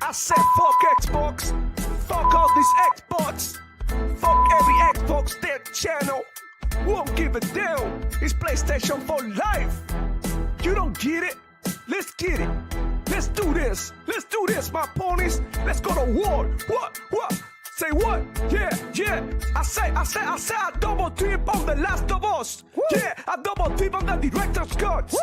I said fuck Xbox, fuck all these Xbox, fuck every Xbox their channel. Won't give a damn. It's PlayStation for life. You don't get it? Let's get it. Let's do this. Let's do this, my ponies. Let's go to war. What? Say what? Yeah. I say I double tip on The Last of Us. Woo. Yeah, I double tip on the director's cut. Woo.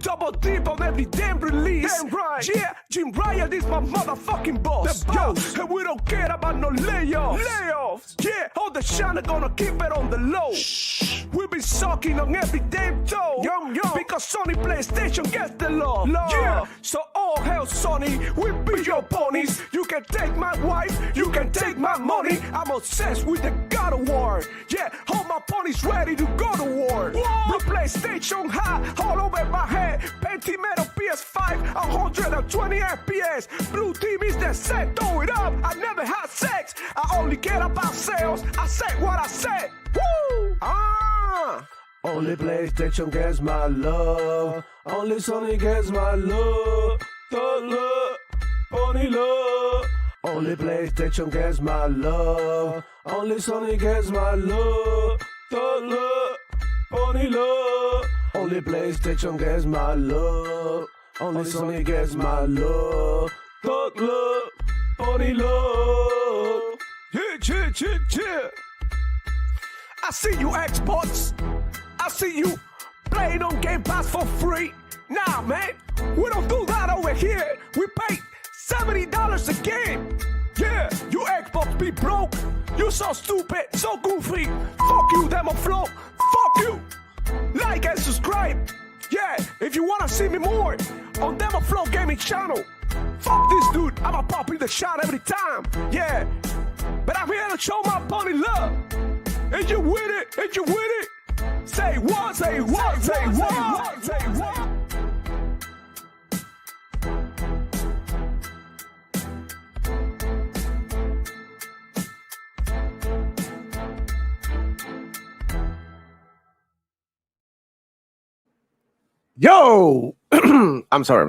Double dip on every damn release. Damn right. Yeah, Jim Ryan is my motherfucking boss. The boss. Yo, and we don't care about no layoffs. Yeah, all the shine are gonna keep it on the low. Shh. We be sucking on every damn toe. Yo. Because Sony PlayStation gets the love. Yeah, so all hell Sony, we be your ponies. You can take my wife, you can take my money. I'm obsessed with the God of War. Yeah, all my ponies ready to go to war. With PlayStation high all over my head. Pentimetal PS5, 120 FPS. Blue team is the set, throw it up. I never had sex, I only care about sales. I said what I said. Woo! Only PlayStation gets my love. Only Sony gets my love. The love, pony love. Only PlayStation gets my love. Only Sony gets my love. The love, pony love. Only PlayStation gets my love. Only Sony gets my love. Thug love, pony love. Yeah. I see you Xbox. I see you playing on Game Pass for free. Nah, man, we don't do that over here. We pay $70 a game. Yeah, you Xbox be broke. You so stupid, so goofy. Fuck you, Demo Flow. Fuck you. Like and subscribe. Yeah, if you wanna see me more on Demo Flow Gaming channel. Fuck this dude, I'ma pop in the shot every time. Yeah, but I'm here to show my pony love. And you with it, Say what, say what, say what, say what. Yo, I'm sorry.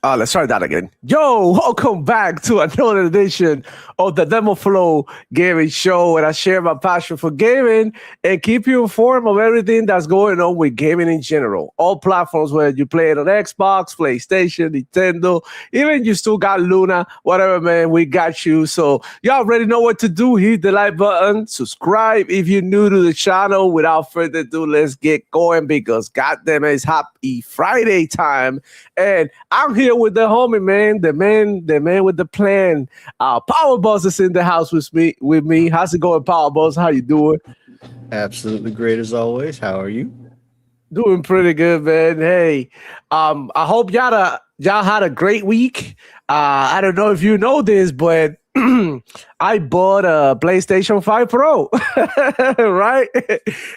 Let's try that again. Yo, welcome back to another edition of the Demo Flow Gaming Show, where I share my passion for gaming and keep you informed of everything that's going on with gaming in general. All platforms, whether you play it on Xbox, PlayStation, Nintendo, even you still got Luna, whatever, man, we got you. So y'all already know what to do. Hit the like button, subscribe if you're new to the channel. Without further ado, let's get going because goddamn it's happy Friday time. And I'm here with the homie, man, the man with the plan. Power Boss is in the house with me. How's it going, Power Boss? How you doing? Absolutely great as always. How are you? Doing pretty good, man. Hey, I hope y'all had a great week. I don't know if you know this, but I bought a PlayStation 5 Pro, right?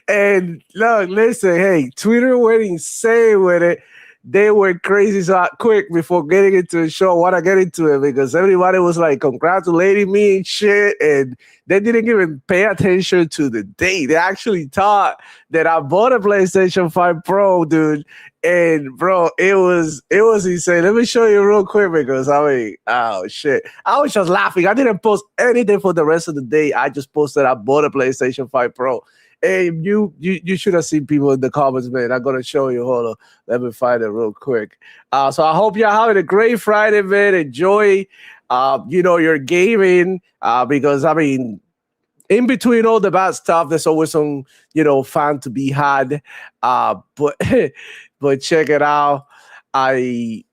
And look, listen, hey, Twitter went insane with it. They were crazy. So quick before getting into the show, I want to get into it because everybody was like congratulating me and shit, and they didn't even pay attention to the date. They actually thought that I bought a PlayStation 5 Pro, dude. And bro, it was insane. Let me show you real quick because I mean, oh shit. I was just laughing. I didn't post anything for the rest of the day. I just posted I bought a PlayStation 5 Pro. And you should have seen people in the comments, man. I'm gonna show you. Hold on. Let me find it real quick. So I hope you're having a great Friday, man. Enjoy your gaming. Because I mean, in between all the bad stuff, there's always some, fun to be had. But check it out. I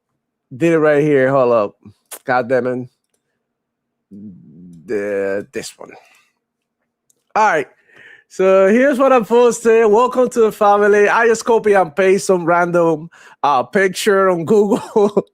did it right here. Hold up. God damn it. This one. All right. So here's what I'm posting. Welcome to the family. I just copy and paste some random picture on Google.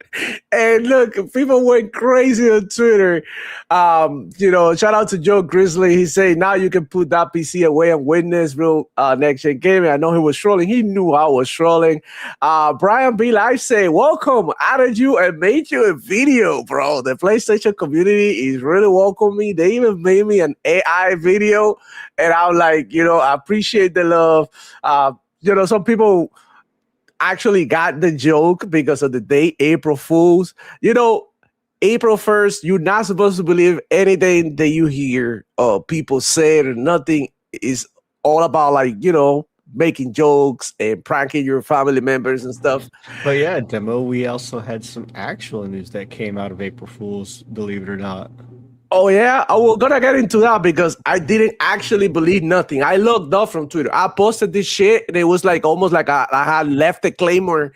And look, people went crazy on Twitter. Shout out to Joe Grizzly. He said, now you can put that PC away and witness real next-gen gaming. I know he was trolling. He knew I was trolling. Brian B. Live say, welcome. Added you and made you a video, bro. The PlayStation community is really welcoming. They even made me an AI video. And I'm like, I appreciate the love. Some people actually got the joke because of the date, April Fools. April 1st, you're not supposed to believe anything that you hear people say or nothing is all about like, making jokes and pranking your family members and stuff. But yeah, Demo, we also had some actual news that came out of April Fools, believe it or not. Oh yeah, I was gonna get into that because I didn't actually believe nothing. I looked up from Twitter. I posted this shit, and it was like almost like I had left the claimer,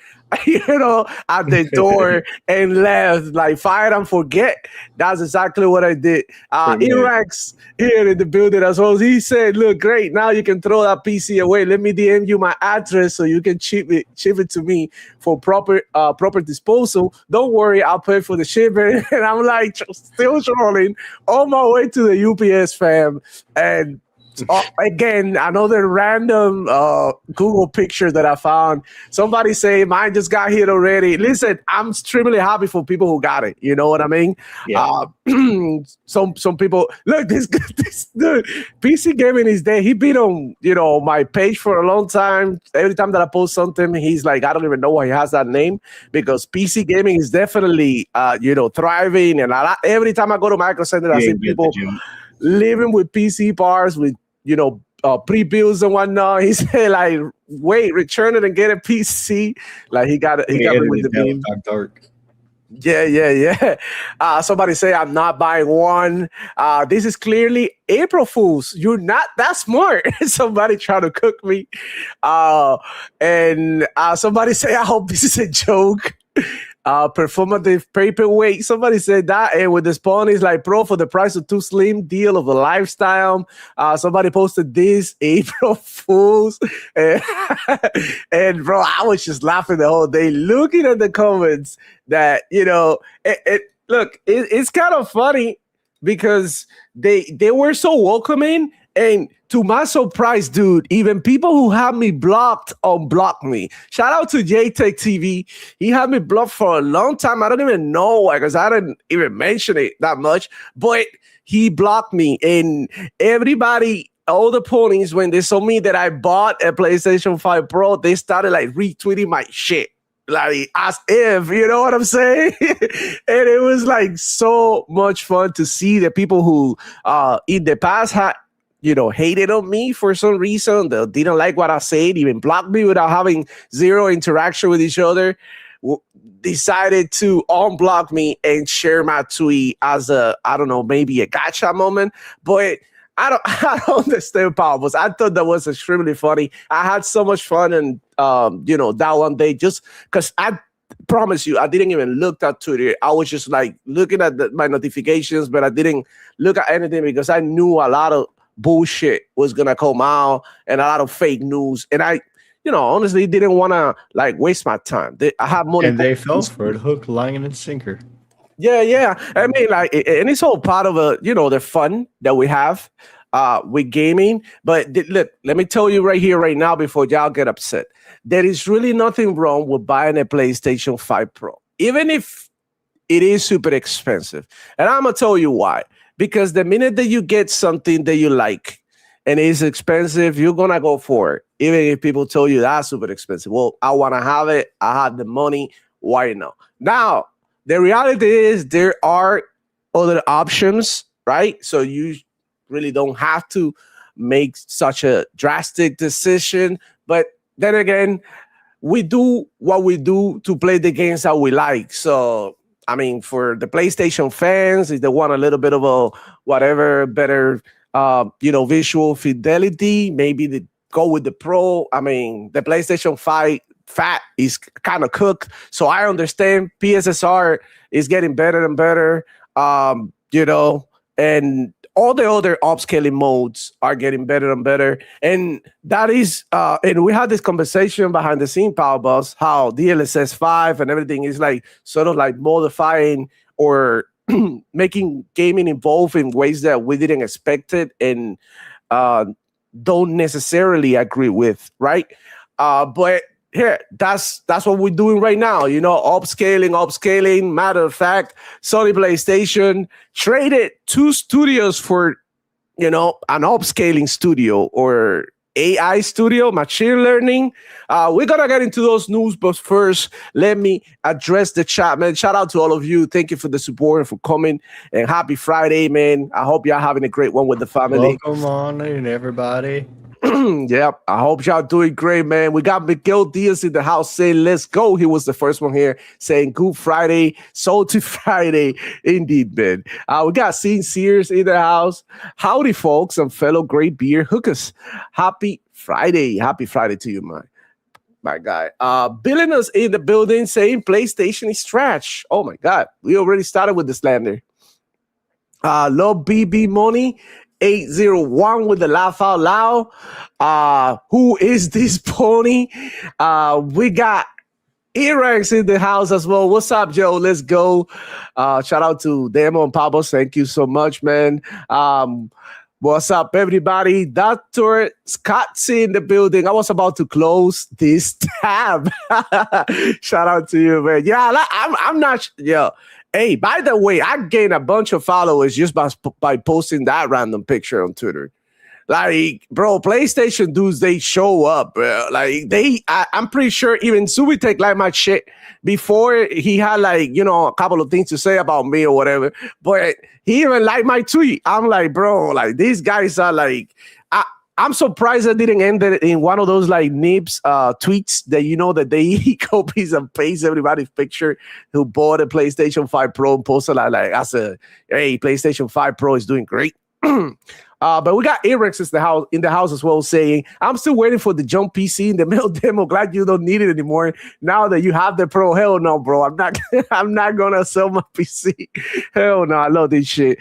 at the door and left like fire and forget. That's exactly what I did. Pretty much. Iraq's here in the building as well. He said, "Look, great. Now you can throw that PC away. Let me DM you my address so you can ship it to me for proper disposal. Don't worry, I'll pay for the shipping." And I'm like still trolling on my way to the UPS fam. And again, another random Google picture that I found. Somebody say mine just got here already. Listen, I'm extremely happy for people who got it. You know what I mean? Yeah. Some people look. This dude, PC Gaming is there. He been on my page for a long time. Every time that I post something, he's like, I don't even know why he has that name, because PC Gaming is definitely thriving. And every time I go to Micro Center, I see people living with PC bars with pre-bills and whatnot. He said like, wait, return it and get a PC. Like he got me with the meme. Dark. Yeah. Somebody say I'm not buying one. This is clearly April Fools. You're not that smart. Somebody trying to cook me. And somebody say, I hope this is a joke. Performative paperweight. Somebody said that, and with the spawn is like, pro, for the price of 2 slim, deal of a lifestyle. Somebody posted this, April Fools. And bro, I was just laughing the whole day looking at the comments that, look, it's kind of funny because they were so welcoming. And to my surprise, dude, even people who have me blocked unblocked me. Shout out to JTech TV. He had me blocked for a long time. I don't even know why, because I didn't even mention it that much. But he blocked me. And everybody, all the ponies, when they saw me that I bought a PlayStation 5 Pro, they started like retweeting my shit. Like as if, you know what I'm saying? And it was like so much fun to see the people who in the past had hated on me for some reason. They didn't like what I said, even blocked me without having zero interaction with each other, decided to unblock me and share my tweet as maybe a gotcha moment. But I don't understand Pablos. I thought that was extremely funny. I had so much fun, and that one day, just because I promise you, I didn't even look at Twitter. I was just like looking at my notifications, but I didn't look at anything because I knew a lot of bullshit was gonna come out and a lot of fake news, and I honestly didn't want to like waste my time. I have money, and they fell for it, hook, line, and sinker. Yeah. I mean, like, and it's all part of the fun that we have with gaming. But look, let me tell you right here, right now, before y'all get upset, there is really nothing wrong with buying a PlayStation 5 Pro, even if it is super expensive. And I'm gonna tell you why. Because the minute that you get something that you like and it's expensive, you're going to go for it. Even if people tell you that's super expensive. Well, I want to have it. I have the money. Why not? Now, the reality is there are other options, right? So you really don't have to make such a drastic decision. But then again, we do what we do to play the games that we like. So I mean, for the PlayStation fans, if they want a little bit of a whatever better, visual fidelity, maybe they go with the Pro. I mean, the PlayStation 5 fat is kind of cooked, so I understand PSSR is getting better and better. And all the other upscaling modes are getting better and better. And that is, and we had this conversation behind the scene, Power Boss, how DLSS 5 and everything is like sort of like modifying or making gaming evolve in ways that we didn't expect it and don't necessarily agree with, right? But here, that's what we're doing right now. Upscaling. Matter of fact, Sony PlayStation traded 2 studios for, an upscaling studio or AI studio, machine learning. We're gonna get into those news, but first, let me address the chat, man. Shout out to all of you. Thank you for the support and for coming. And happy Friday, man. I hope y'all having a great one with the family. Welcome on in, everybody. Yep. I hope y'all doing great, man. We got Miguel Diaz in the house saying, let's go. He was the first one here saying, good Friday, Salty Friday. Indeed, man. We got Scene Sears in the house. Howdy, folks, and fellow great beer hookers. Happy Friday. Happy Friday to you, my guy. Billing us in the building saying PlayStation is trash. Oh, my God. We already started with the slander. Love BB Money. 801 with the laugh out loud. Who is this pony? We got Erex in the house as well. What's up, Joe? Let's go. Shout out to Demo and Pablo. Thank you so much, man. What's up, everybody? Dr. Scott's in the building. I was about to close this tab. Shout out to you, man. Yeah, I'm not. Yeah. Hey, by the way, I gained a bunch of followers just by posting that random picture on Twitter. Like, bro, PlayStation dudes, they show up, bro. Like, I'm pretty sure even Subitek liked my shit before he had, like, you know, a couple of things to say about me or whatever. But he even liked my tweet. I'm like, bro, like, these guys are like, I'm surprised I didn't end it in one of those like Nibs tweets that you know that they copies and paste everybody's picture who bought a PlayStation 5 Pro and posted like I said, hey, PlayStation 5 Pro is doing great. But we got Erex in the house as well saying, I'm still waiting for the jump PC in the middle demo. Glad you don't need it anymore. Now that you have the Pro, hell no, bro. I'm not gonna sell my PC. Hell no, I love this shit.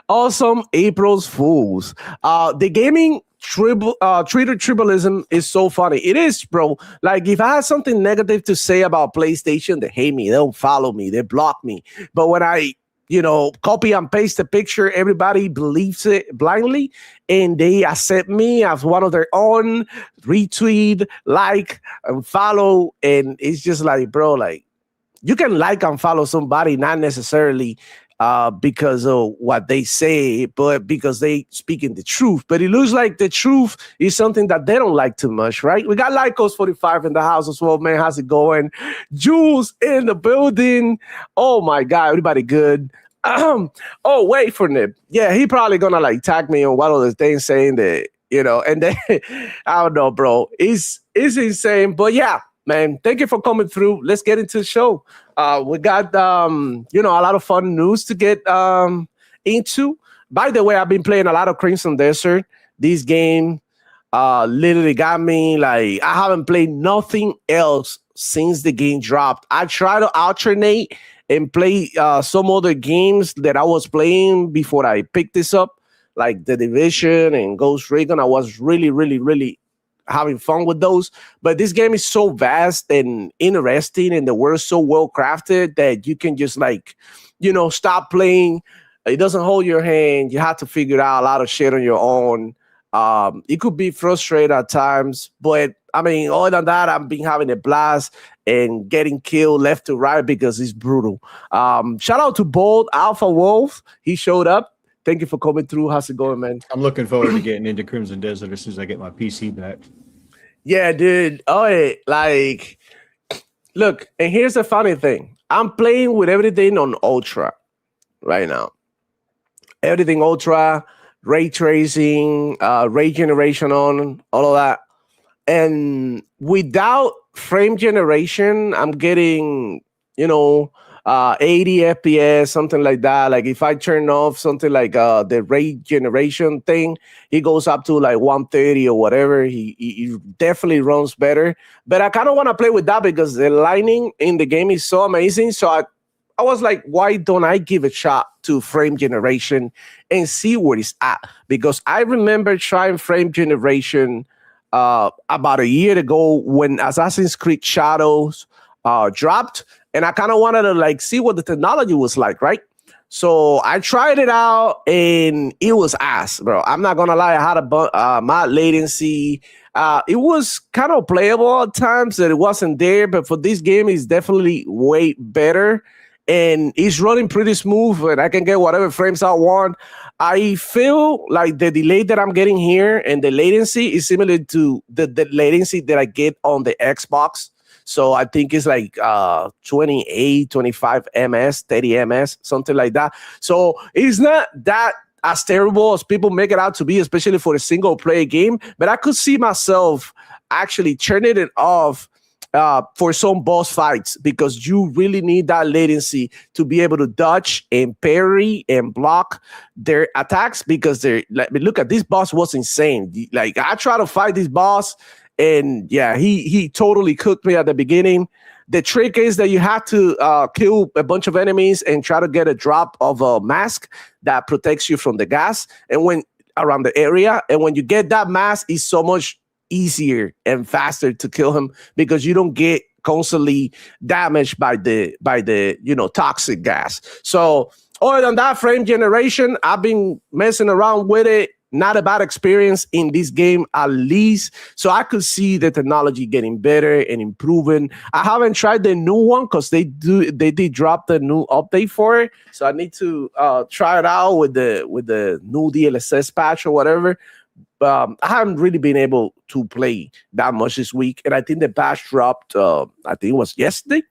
Awesome April's Fools. The gaming tribalism is so funny. It is, bro. Like, if I have something negative to say about PlayStation, they hate me. They don't follow me. They block me. But when I, copy and paste the picture, everybody believes it blindly, and they accept me as one of their own, retweet, like, and follow. And it's just like, bro, like, you can like and follow somebody, not necessarily because of what they say, but because they speaking the truth. But it looks like the truth is something that they don't like too much, right? We got Lycos 45 in the house as well, man. How's it going? Jules in the building. Oh my God, everybody good? Oh, wait for Nib. Yeah, he probably gonna like tag me on one of the things saying that, and then I don't know, bro. It's insane. But yeah, man, thank you for coming through. Let's get into the show. We got, a lot of fun news to get into. By the way, I've been playing a lot of Crimson Desert. This game literally got me, like, I haven't played nothing else since the game dropped. I try to alternate and play some other games that I was playing before I picked this up, like The Division and Ghost Recon. I was really, really, really having fun with those, but this game is so vast and interesting, and the world so well crafted that you can just stop playing. It doesn't hold your hand. You have to figure out a lot of shit on your own. It could be frustrating at times, but I mean, other than that, I've been having a blast and getting killed left to right because it's brutal. Shout out to Bold Alpha Wolf. He showed up. Thank you for coming through. How's it going, man? I'm looking forward to getting into Crimson Desert as soon as I get my PC back. Yeah, dude. Oh, like, look, and here's the funny thing. I'm playing with everything on Ultra right now. Everything Ultra, ray tracing, ray generation on, all of that. And without frame generation, I'm getting, 80 FPS, something like that. Like, if I turn off something like the ray generation thing, he goes up to like 130 or whatever. He definitely runs better. But I kind of want to play with that because the lighting in the game is so amazing. So I was like, why don't I give a shot to frame generation and see where it's at? Because I remember trying frame generation about a year ago when Assassin's Creed Shadows dropped. And I kind of wanted to see what the technology was like, right? So I tried it out and it was ass, bro. I'm not gonna lie. I had a mod latency. It was kind of playable at times that it wasn't there, but for this game, it's definitely way better. and it's running pretty smooth, and I can get whatever frames I want. I feel like the delay that I'm getting here and the latency is similar to the latency that I get on the Xbox. So I think it's like 28, 25 ms, 30 ms, something like that. So it's not that as terrible as people make it out to be, especially for a single player game. But I could see myself actually turning it off for some boss fights, because you really need that latency to be able to dodge and parry and block their attacks, because they're like, look at this boss was insane. Like, I try to fight this boss, and yeah, he totally cooked me at the beginning. The trick is that you have to kill a bunch of enemies and try to get a drop of a mask that protects you from the gas and when around the area. And when you get that mask, it's so much easier and faster to kill him, because you don't get constantly damaged by the toxic gas. So other than that, frame generation, I've been messing around with it. Not a bad experience in this game, at least. So I could see the technology getting better and improving. I haven't tried the new one because they did drop the new update for it. So I need to try it out with the new DLSS patch or whatever. I haven't really been able to play that much this week, and I think the patch dropped. I think it was yesterday,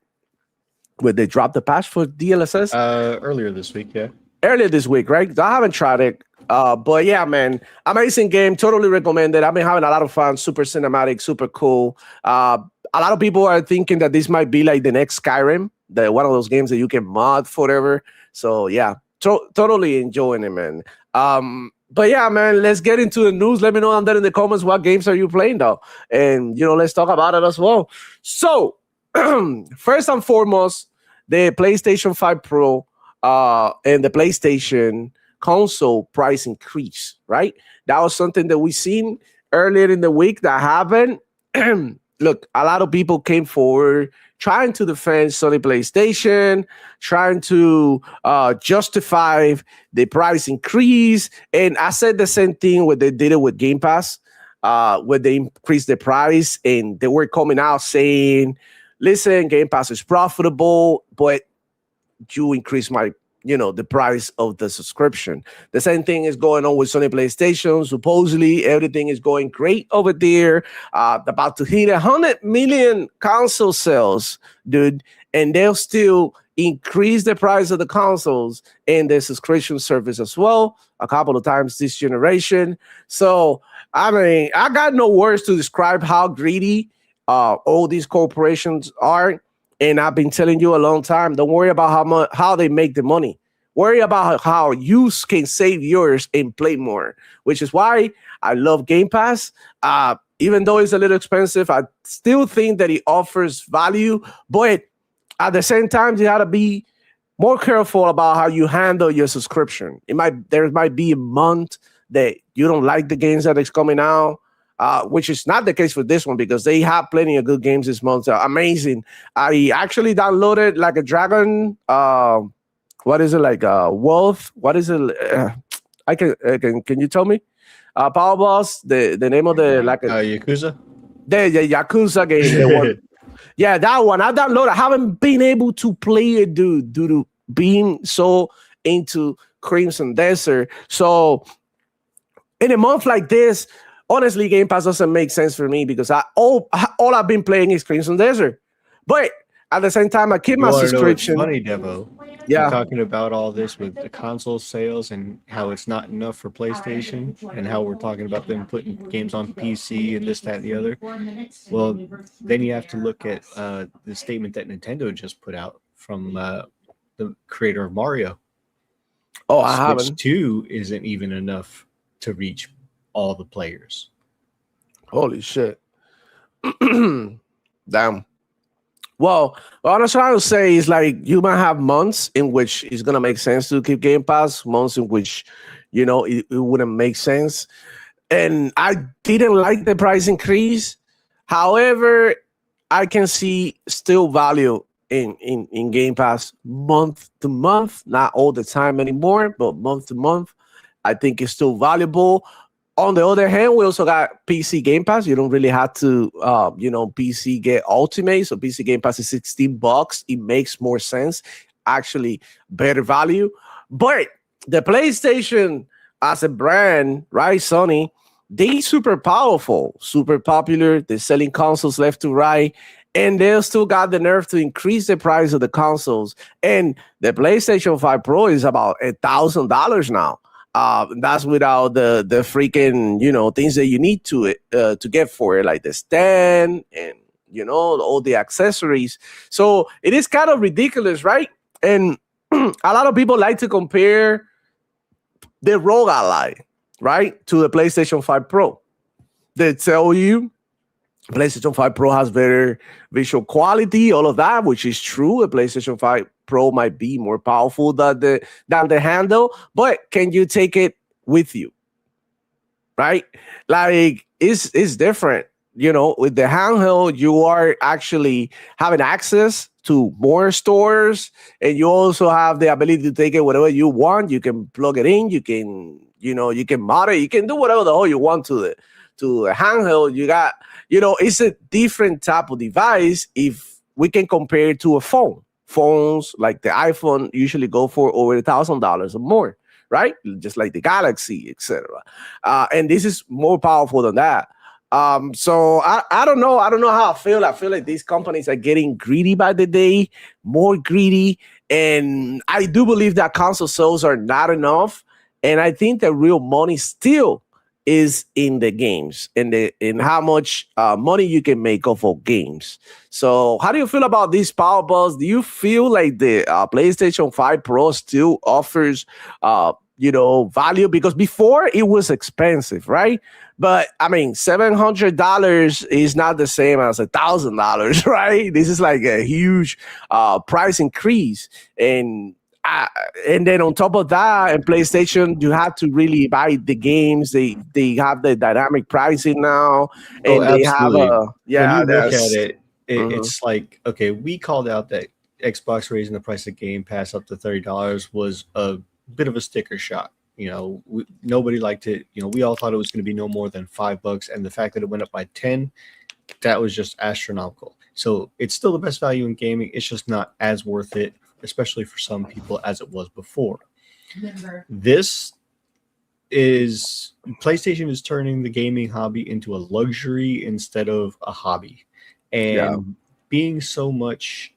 where they dropped the patch for DLSS. Earlier this week, yeah. Earlier this week, right? I haven't tried it. But yeah, man, amazing game. Totally recommend it. I've been having a lot of fun. Super cinematic, super cool. A lot of people are thinking that this might be like the next Skyrim, one of those games that you can mod forever. So yeah, totally enjoying it, man. But yeah, man, let's get into the news. Let me know down there in the comments what games are you playing, though, and let's talk about it as well. So first and foremost, the PlayStation 5 Pro and the PlayStation console price increase, right? That was something that we seen earlier in the week that happened. Look, a lot of people came forward trying to defend Sony PlayStation, trying to justify the price increase. And I said the same thing when they did it with Game Pass, where they increased the price, and they were coming out saying, listen, Game Pass is profitable, but you increase the price of the subscription. The same thing is going on with Sony PlayStation. Supposedly everything is going great over there. About to hit 100 million console sales, dude, and they'll still increase the price of the consoles and the subscription service as well a couple of times this generation. So I mean, I got no words to describe how greedy all these corporations are. And I've been telling you a long time, don't worry about how they make the money. Worry about how you can save yours and play more, which is why I love Game Pass. Even though it's a little expensive, I still think that it offers value. But at the same time, you got to be more careful about how you handle your subscription. There might be a month that you don't like the games that is coming out. Which is not the case for this one, because they have plenty of good games this month. Amazing. I actually downloaded like a Dragon. What is it, like Wolf? What is it? Can you tell me? Power Boss. The name of the Yakuza. The Yakuza game. The one. Yeah, that one. I downloaded. I haven't been able to play it, dude, due to being so into Crimson Desert. So in a month like this, honestly, Game Pass doesn't make sense for me, because all I've been playing is Crimson Desert. But at the same time, I keep my subscription. Funny, Devo. Yeah, we're talking about all this with the console sales and how it's not enough for PlayStation, and how we're talking about them putting games on PC and this, that, and the other. Well, then you have to look at the statement that Nintendo just put out from the creator of Mario. Oh, I Switch haven't. 2 isn't even enough to reach all the players. Holy shit. Damn. Well, what I'm trying to say is, like, you might have months in which it's going to make sense to keep Game Pass, months in which, it wouldn't make sense. And I didn't like the price increase. However, I can see still value in Game Pass month to month, not all the time anymore, but month to month. I think it's still valuable. On the other hand, we also got PC Game Pass. You don't really have to, PC get Ultimate. So PC Game Pass is $16. It makes more sense. actually better value. But the PlayStation as a brand, right, Sony, they super powerful, super popular. They're selling consoles left to right, and they still got the nerve to increase the price of the consoles. And the PlayStation 5 Pro is about $1,000 now. That's without the freaking things that you need to get for it, like the stand and all the accessories. So it is kind of ridiculous, right? And a lot of people like to compare the ROG Ally, right, to the PlayStation 5 Pro. They tell you PlayStation 5 Pro has better visual quality, all of that, which is true. The PlayStation 5 Pro might be more powerful than the handle, but can you take it with you? Right? Like it's different. With the handheld, you are actually having access to more stores, and you also have the ability to take it whatever you want. You can plug it in, you can mod it, you can do whatever the hell you want to a handheld. You got, it's a different type of device. If we can compare it to a phone, phones like the iPhone usually go for over $1,000 or more, right? Just like the Galaxy, etc. And this is more powerful than that. So I don't know. I don't know how I feel. I feel like these companies are getting greedy by the day, more greedy. And I do believe that console sales are not enough. And I think the real money still is in the games and in how much money you can make off of games. So how do you feel about these power bucks? Do you feel like the PlayStation 5 Pro still offers value? Because before it was expensive, right? But I mean, $700 is not the same as $1,000, right? This is like a huge price increase. And then on top of that, in PlayStation, you have to really buy the games. They have the dynamic pricing now, and they have when you look at that's it, it's like, okay, we called out that Xbox raising the price of Game Pass up to $30 was a bit of a sticker shock. Nobody liked it. We all thought it was going to be no more than $5, and the fact that it went up by 10, that was just astronomical. So it's still the best value in gaming. It's just not as worth it, especially for some people, as it was before. This is PlayStation is turning the gaming hobby into a luxury instead of a hobby, and being so much.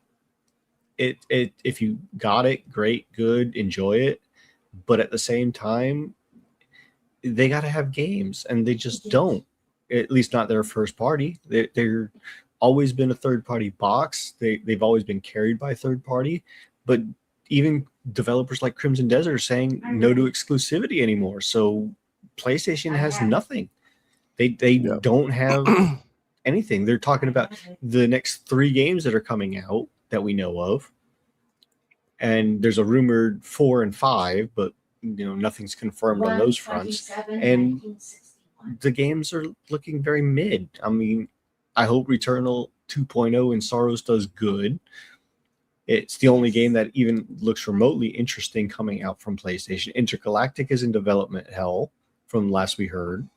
If you got it, great, good, enjoy it. But at the same time, they got to have games, and they just don't. At least not their first party. They're always been a third party box. They've always been carried by a third party. But even developers like Crimson Desert are saying no to exclusivity anymore. So PlayStation has nothing. They don't have anything. They're talking about the next 3 games that are coming out that we know of. And there's a rumored 4 and 5, but nothing's confirmed on those fronts. And the games are looking very mid. I mean, I hope Returnal 2.0 and Sorrows does good. It's the only game that even looks remotely interesting coming out from PlayStation. Intergalactic is in development hell, from last we heard.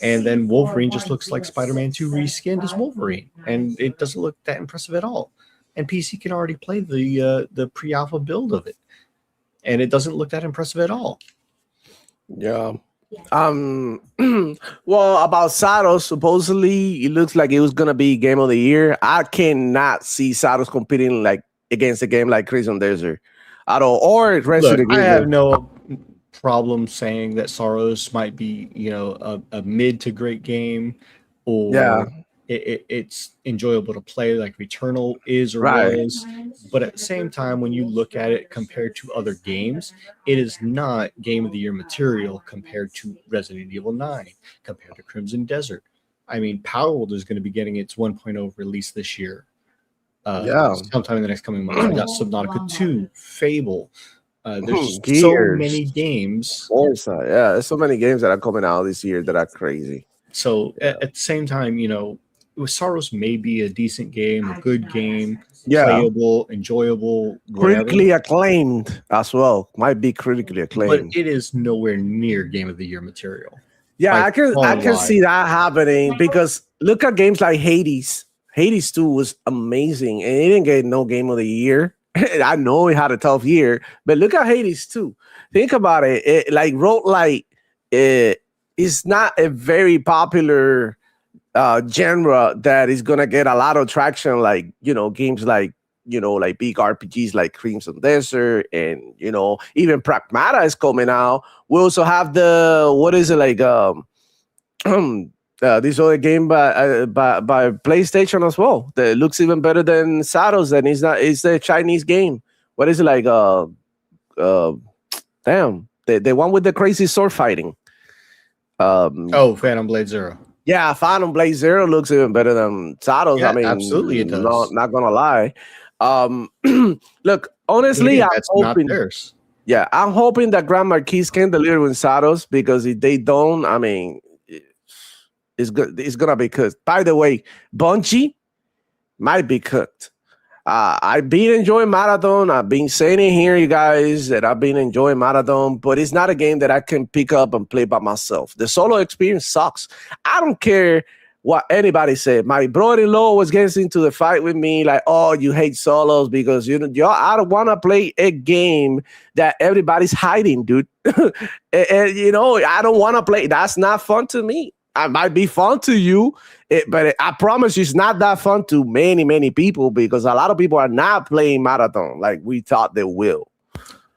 And then Wolverine just looks like Spider-Man 2 reskinned as Wolverine. And it doesn't look that impressive at all. And PC can already play the pre-alpha build of it, and it doesn't look that impressive at all. Yeah. Well, about Saros, supposedly it looks like it was gonna be Game of the Year. I cannot see Saros competing like against a game like Crimson Desert at all, or Resident Evil. I have no problem saying that Sorrows might be a mid to great game, or it's enjoyable to play like Returnal is or was. But at the same time, when you look at it compared to other games, it is not Game of the Year material compared to Resident Evil 9, compared to Crimson Desert. I mean, Palworld is going to be getting its 1.0 release this year. Sometime in the next coming months. We got Subnautica 2, Fable. There's so many games. There's so many games that are coming out this year that are crazy. So at the same time, Sorrows may be a decent game, a good game, playable, enjoyable, whatever. Critically acclaimed as well. Might be critically acclaimed, but it is nowhere near Game of the Year material. Yeah, I can see that happening, because look at games like Hades. Hades 2 was amazing, and it didn't get no Game of the Year. I know he had a tough year, but look at Hades too. Think about it. Like roguelike, it is not a very popular genre that is gonna get a lot of traction. Like games like like big RPGs like Crimson Desert, and even Pragmata is coming out. We also have the what is it like this other game by PlayStation as well that looks even better than Saddles, and it's a Chinese game. What is it like? Uh damn, the one with the crazy sword fighting. Oh, Phantom Blade Zero. Yeah, Phantom Blade Zero looks even better than Saddles. I Yeah, absolutely it mean, does. not gonna lie. Um, look, But honestly, again, I'm that's not hoping. theirs. Yeah, I'm hoping that Grand Marquis can deliver with Saddles, because if they don't, I mean, it's good. It's gonna be cooked. By the way, Bungie might be cooked. I've been enjoying Marathon. I've been saying it here, you guys, that I've been enjoying Marathon, but it's not a game that I can pick up and play by myself. The solo experience sucks. I don't care what anybody said. My brother-in-law was getting into the fight with me, like, "Oh, you hate solos because I don't want to play a game that everybody's hiding, dude." and I don't want to play. That's not fun to me. I might be fun to you, but I promise you, it's not that fun to many, many people, because a lot of people are not playing Marathon like we thought they will.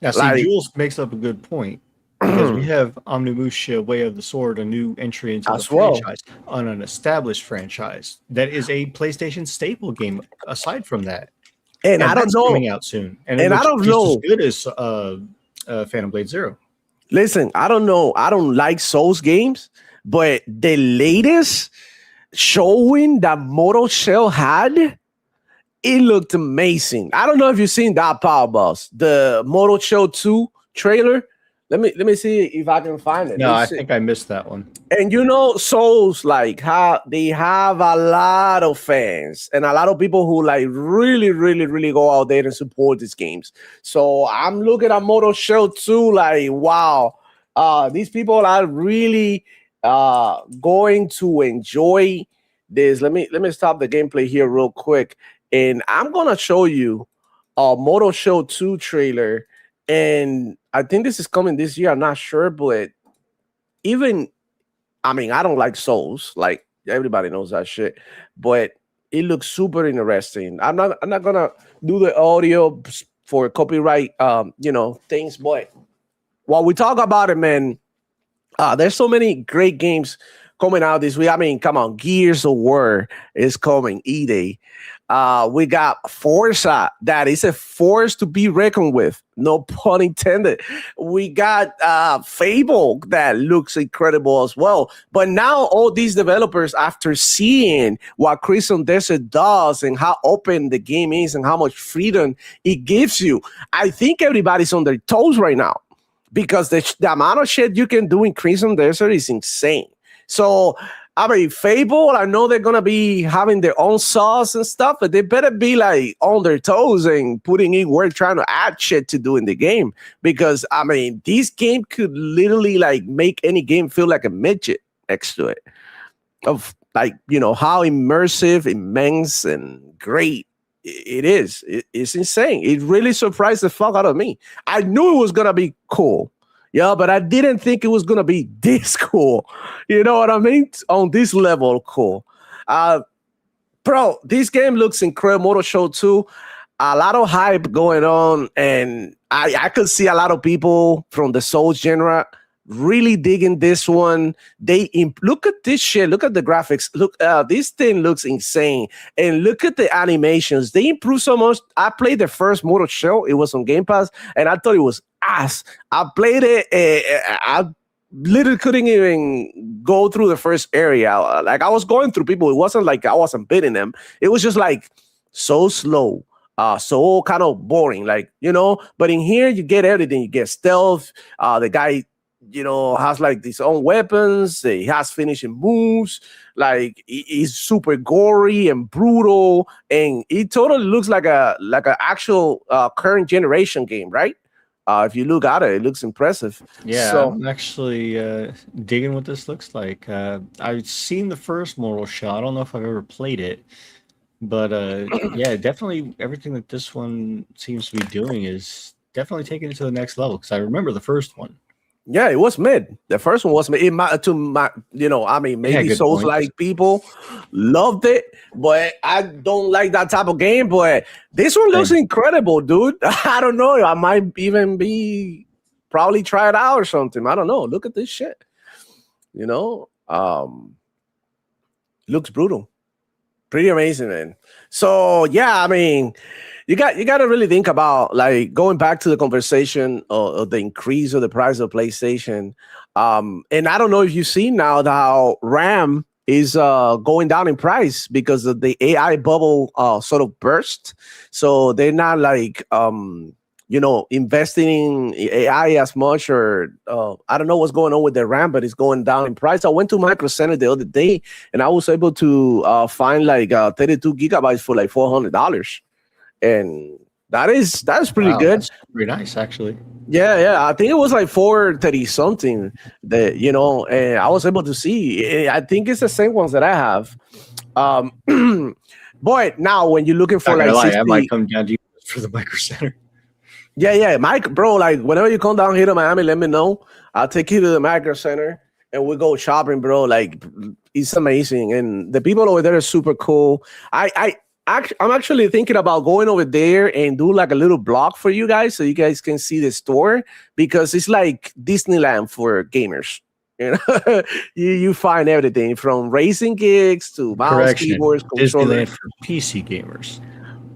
Now, see, Like, Jules makes up a good point because we have Omnimusha Way of the Sword, a new entry into the as well. franchise on an established franchise that is a PlayStation staple game. Aside from that, And I don't that's know. coming out soon, and it And I looks don't just as know. good as Phantom Blade Zero. Listen, I don't know. I don't like Souls games, but the latest showing that Mortal Shell had, it looked amazing. I don't know if you've seen that Power Boss, the Mortal Shell 2 trailer. Let me see if I can find it. No, I Let's see. think I missed that one. And Souls, like, how they have a lot of fans and a lot of people who like really, really, really go out there and support these games. So I'm looking at Mortal Shell 2, like, wow, these people are really going to enjoy this. Let me stop the gameplay here real quick, and I'm gonna show you a Mortal Shell 2 trailer. And I think this is coming this year. I'm not sure, but even I mean, I don't like Souls. Like, everybody knows that shit, but it looks super interesting. I'm not gonna do the audio for copyright things, but while we talk about it, man, there's so many great games coming out this week. I mean, come on, Gears of War is coming, E-Day. We got Forza, that is a force to be reckoned with. No pun intended. We got Fable, that looks incredible as well. But now all these developers, after seeing what Crimson Desert does and how open the game is and how much freedom it gives you, I think everybody's on their toes right now, because the amount of shit you can do in Crimson Desert is insane. So, I mean, Fable, I know they're going to be having their own sauce and stuff, but they better be like on their toes and putting in work trying to add shit to do in the game. Because, I mean, this game could literally like make any game feel like a midget next to it. Of like, how immersive, immense, and great it is. It's insane. It really surprised the fuck out of me. I knew it was going to be cool. Yeah, but I didn't think it was going to be this cool. You know what I mean? On this level, cool. Bro, this game looks incredible. Mortal Shell 2, a lot of hype going on. And I could see a lot of people from the Souls genre really digging this one. Look at this shit. Look at the graphics. Look, this thing looks insane. And look at the animations. They improved so much. I played the first Mortal Shell. It was on Game Pass, and I thought it was ass. I played it. I literally couldn't even go through the first area. Like, I was going through people. It wasn't like I wasn't beating them. It was just like so slow. So kind of boring, like, but in here you get everything. You get stealth. The guy has like his own weapons. He has finishing moves. Like, he's super gory and brutal, and it totally looks like a actual current generation game, right? If you look at it, it looks impressive. Yeah, So I'm actually digging what this looks like. I've seen the first Mortal Shell. I don't know if I've ever played it, But yeah, definitely everything that this one seems to be doing is definitely taking it to the next level. Because I remember the first one. Yeah, it was mid. The first one was mid. I mean, It had maybe good Souls points. like people loved it, but I don't like that type of game. But this one looks Same. incredible, dude. I don't know. I might even be probably try it out or something. I don't know. Look at this shit. You know, looks brutal. Pretty amazing, man. So yeah, I mean, you got to really think about like going back to the conversation of the increase of the price of PlayStation. And I don't know if you see now that how RAM is going down in price because of the AI bubble sort of burst. So they're not like investing in AI as much, or I don't know what's going on with the RAM, but it's going down in price. I went to Micro Center the other day and I was able to find like 32 gigabytes for like $400, and that's pretty Wow, good. that's pretty nice, actually. Yeah. I think it was like 430 something that and I was able to see. I think it's the same ones that I have. Um, boy, now when you're looking for Not gonna like lie, I might 60, come down to you for the Micro Center. yeah, Mike, bro, like whenever you come down here to Miami, let me know. I'll take you to the Micro Center and we go shopping, bro. Like it's amazing, and the people over there are super cool. I'm actually thinking about going over there and do like a little blog for you guys, so you guys can see the store because it's like Disneyland for gamers. You know, you find everything from racing gigs to mouse, Correction, keyboards, Disneyland controllers. for PC gamers.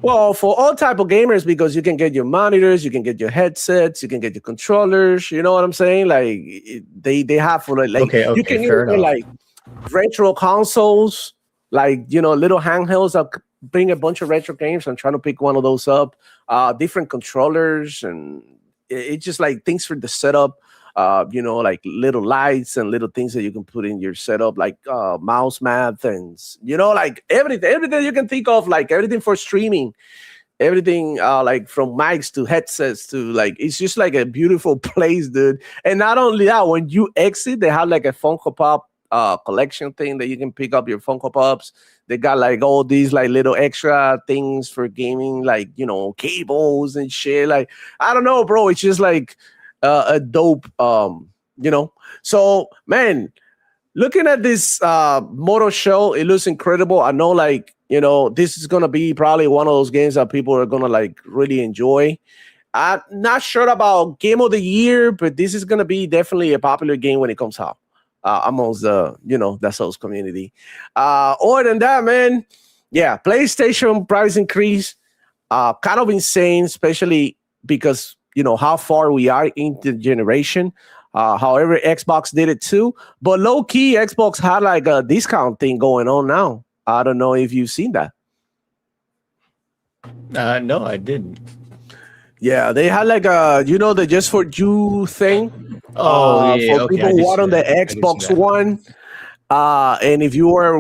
Well, for all type of gamers, because you can get your monitors, you can get your headsets, you can get your controllers. You know what I'm saying? Like they have for like Okay, you okay, can even fair get enough. like retro consoles, like little handhelds that bring a bunch of retro games. I'm trying to pick one of those up. Different controllers, and it's just like things for the setup. Like little lights and little things that you can put in your setup, like mouse mat and like everything you can think of, like everything for streaming, everything like from mics to headsets to like it's just like a beautiful place, dude. And not only that, when you exit, they have like a Funko Pop collection thing that you can pick up your Funko Pops. They got like all these like little extra things for gaming, like cables and shit. Like I don't know, bro. It's just like a dope, So man, looking at this motor show, it looks incredible. I know, like, this is gonna be probably one of those games that people are gonna like really enjoy. I'm not sure about game of the year, but this is gonna be definitely a popular game when it comes out amongst the that Souls community. Other than that, man, yeah, PlayStation price increase, kind of insane, especially because how far we are into the generation. However, Xbox did it too, but low key, Xbox had like a discount thing going on now. I don't know if you've seen that. No, I didn't. Yeah, they had like the just for you thing Oh yeah, for okay, people I who did are see on the that. I did see Xbox that. One. And if you were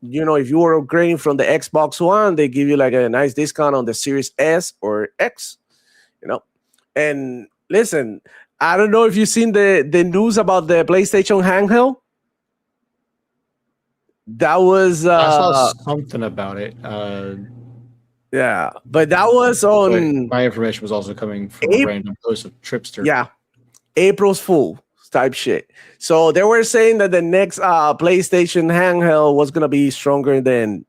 if you were upgrading from the Xbox One, they give you like a nice discount on the Series S or X. You know, and listen, I don't know if you've seen the news about the PlayStation handheld. That was I saw something about it, yeah, but that was but on my information was also coming from a April. random post of Tripster. Yeah, April's Fool type shit. So they were saying that the next PlayStation handheld was gonna be stronger than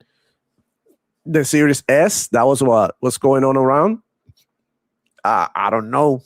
the Series S. That was what was going on around. I don't know.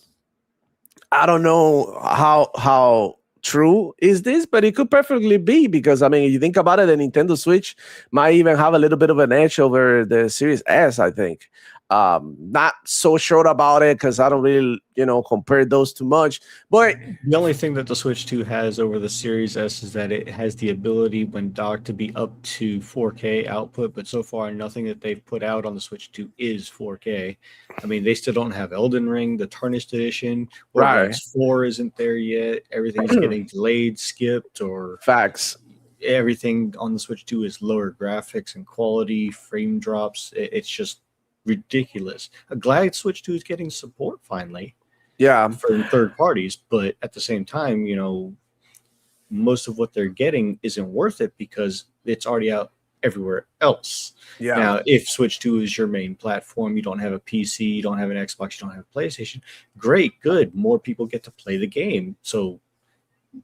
I don't know how true is this, but it could perfectly be because I mean, if you think about it, the Nintendo Switch might even have a little bit of an edge over the Series S. I think. Not so sure about it because I don't really, compare those too much. But The only thing that the Switch 2 has over the Series S is that it has the ability when docked to be up to 4K output, but so far nothing that they've put out on the Switch 2 is 4K. I mean, they still don't have Elden Ring, the Tarnished Edition, right, Borderlands 4 isn't there yet. Everything's getting delayed, skipped, or facts. everything on the Switch 2 is lower graphics and quality, frame drops. It's just ridiculous. I'm glad Switch 2 is getting support finally Yeah, from third parties, but at the same time, most of what they're getting isn't worth it because it's already out everywhere else. Yeah. Now, if Switch 2 is your main platform, you don't have a PC, you don't have an Xbox, you don't have a PlayStation, great, good. More people get to play the game. So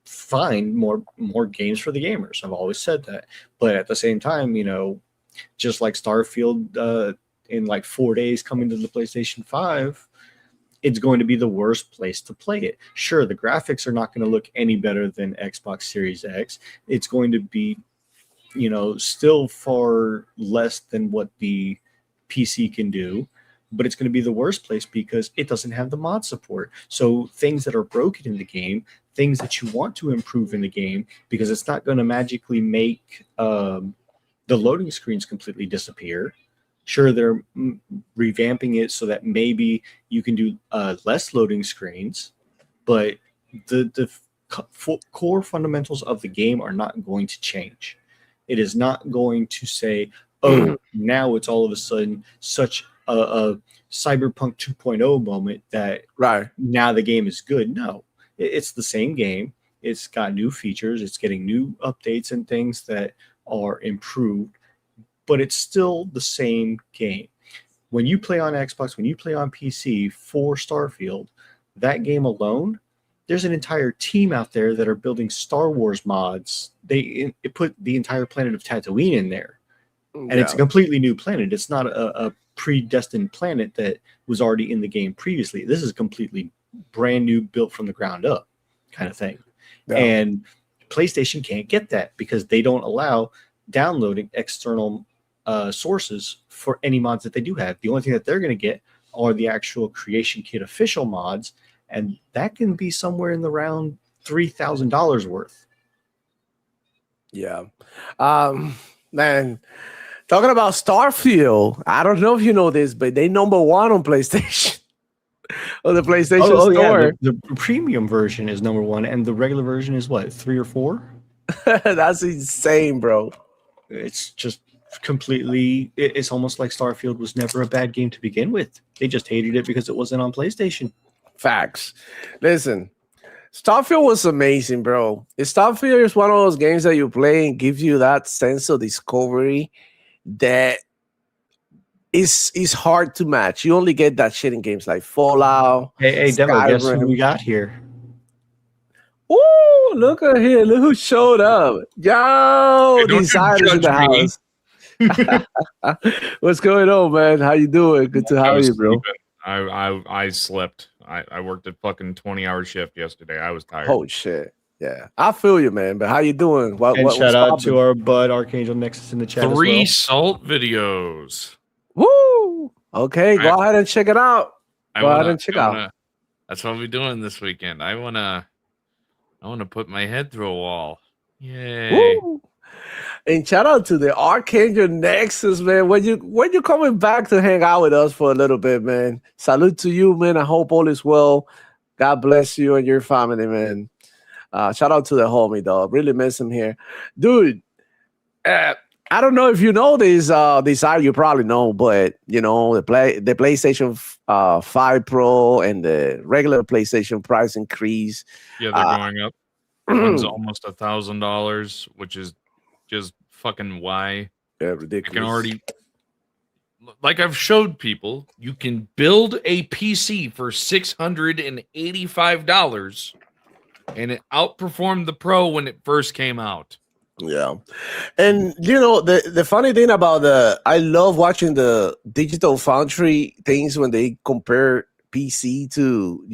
fine, more games for the gamers. I've always said that. But at the same time, just like Starfield in like 4 days coming to the PlayStation 5, it's going to be the worst place to play it. Sure, the graphics are not going to look any better than Xbox Series X. It's going to be, still far less than what the PC can do, but it's going to be the worst place because it doesn't have the mod support. So things that are broken in the game, things that you want to improve in the game, because it's not going to magically make the loading screens completely disappear. Sure, they're revamping it so that maybe you can do less loading screens, but the core fundamentals of the game are not going to change. It is not going to say, oh, now it's all of a sudden such a Cyberpunk 2.0 moment that now the game is good. No, it's the same game. It's got new features. It's getting new updates and things that are improved, but it's still the same game. When you play on Xbox, when you play on PC for Starfield, that game alone, there's an entire team out there that are building Star Wars mods. It put the entire planet of Tatooine in there. And it's a completely new planet. It's not a predestined planet that was already in the game previously. This is completely brand new, built from the ground up kind of thing. Yeah. And PlayStation can't get that because they don't allow downloading external sources for any mods that they do have. The only thing that they're going to get are the actual Creation Kit official mods, and that can be somewhere in the round $3,000 worth. Yeah. Man, talking about Starfield, I don't know if you know this, but they number one on PlayStation. On the PlayStation Store. Yeah. The premium version is number one, and the regular version is what, 3 or 4? That's insane, bro. It's just completely, it's almost like Starfield was never a bad game to begin with. They just hated it because it wasn't on PlayStation. Facts. Listen, Starfield was amazing, bro. Starfield is one of those games that you play and gives you that sense of discovery that is hard to match. You only get that shit in games like Fallout. Hey, Demo, guess who we got here? Ooh, look at here. Look who showed up. Yo, Designers in the house. What's going on, man? How you doing? Good to have you, bro. I slept. I worked a fucking 20-hour shift yesterday. I was tired. Oh shit. Yeah. I feel you, man. But how you doing? And shout out to our bud Archangel Nexus in the chat. 3 Salt videos. Woo! Okay, go ahead and check it out. Go ahead and check out. That's what we're doing this weekend. I wanna put my head through a wall. Yay! Woo! And shout out to the Archangel Nexus, man. When you coming back to hang out with us for a little bit, man. Salute to you, man. I hope all is well. God bless you and your family, man. Shout out to the homie, dog. Really miss him here, dude. I don't know if you know this. You probably know, but the PlayStation 5 Pro and the regular PlayStation price increase. Yeah, they're going up. One's almost $1,000, which is just fucking why. Yeah, ridiculous. I can already, like I've showed people, you can build a PC for $685, and it outperformed the Pro when it first came out. Yeah. And the funny thing about I love watching the Digital Foundry things when they compare PC to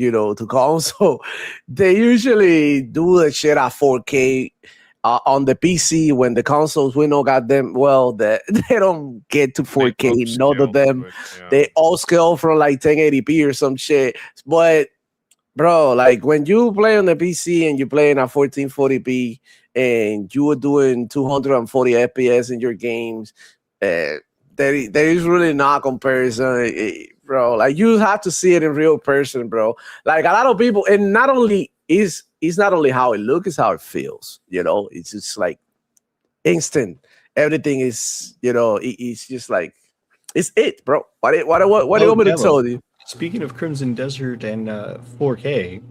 console. They usually do the shit at 4K on the PC when the consoles we know goddamn well that they don't get to 4K. None of them. They all scale from like 1080p or some shit. But bro, like when you play on the PC and you play in a 1440p and you are doing 240 FPS in your games, there is really not comparison, bro. Like you have to see it in real person, bro. Like a lot of people, and not only it's not only how it looks, it's how it feels. It's just like instant. Everything is, it's just like it's it, bro. What do you want me to tell you? Speaking of Crimson Desert and 4K,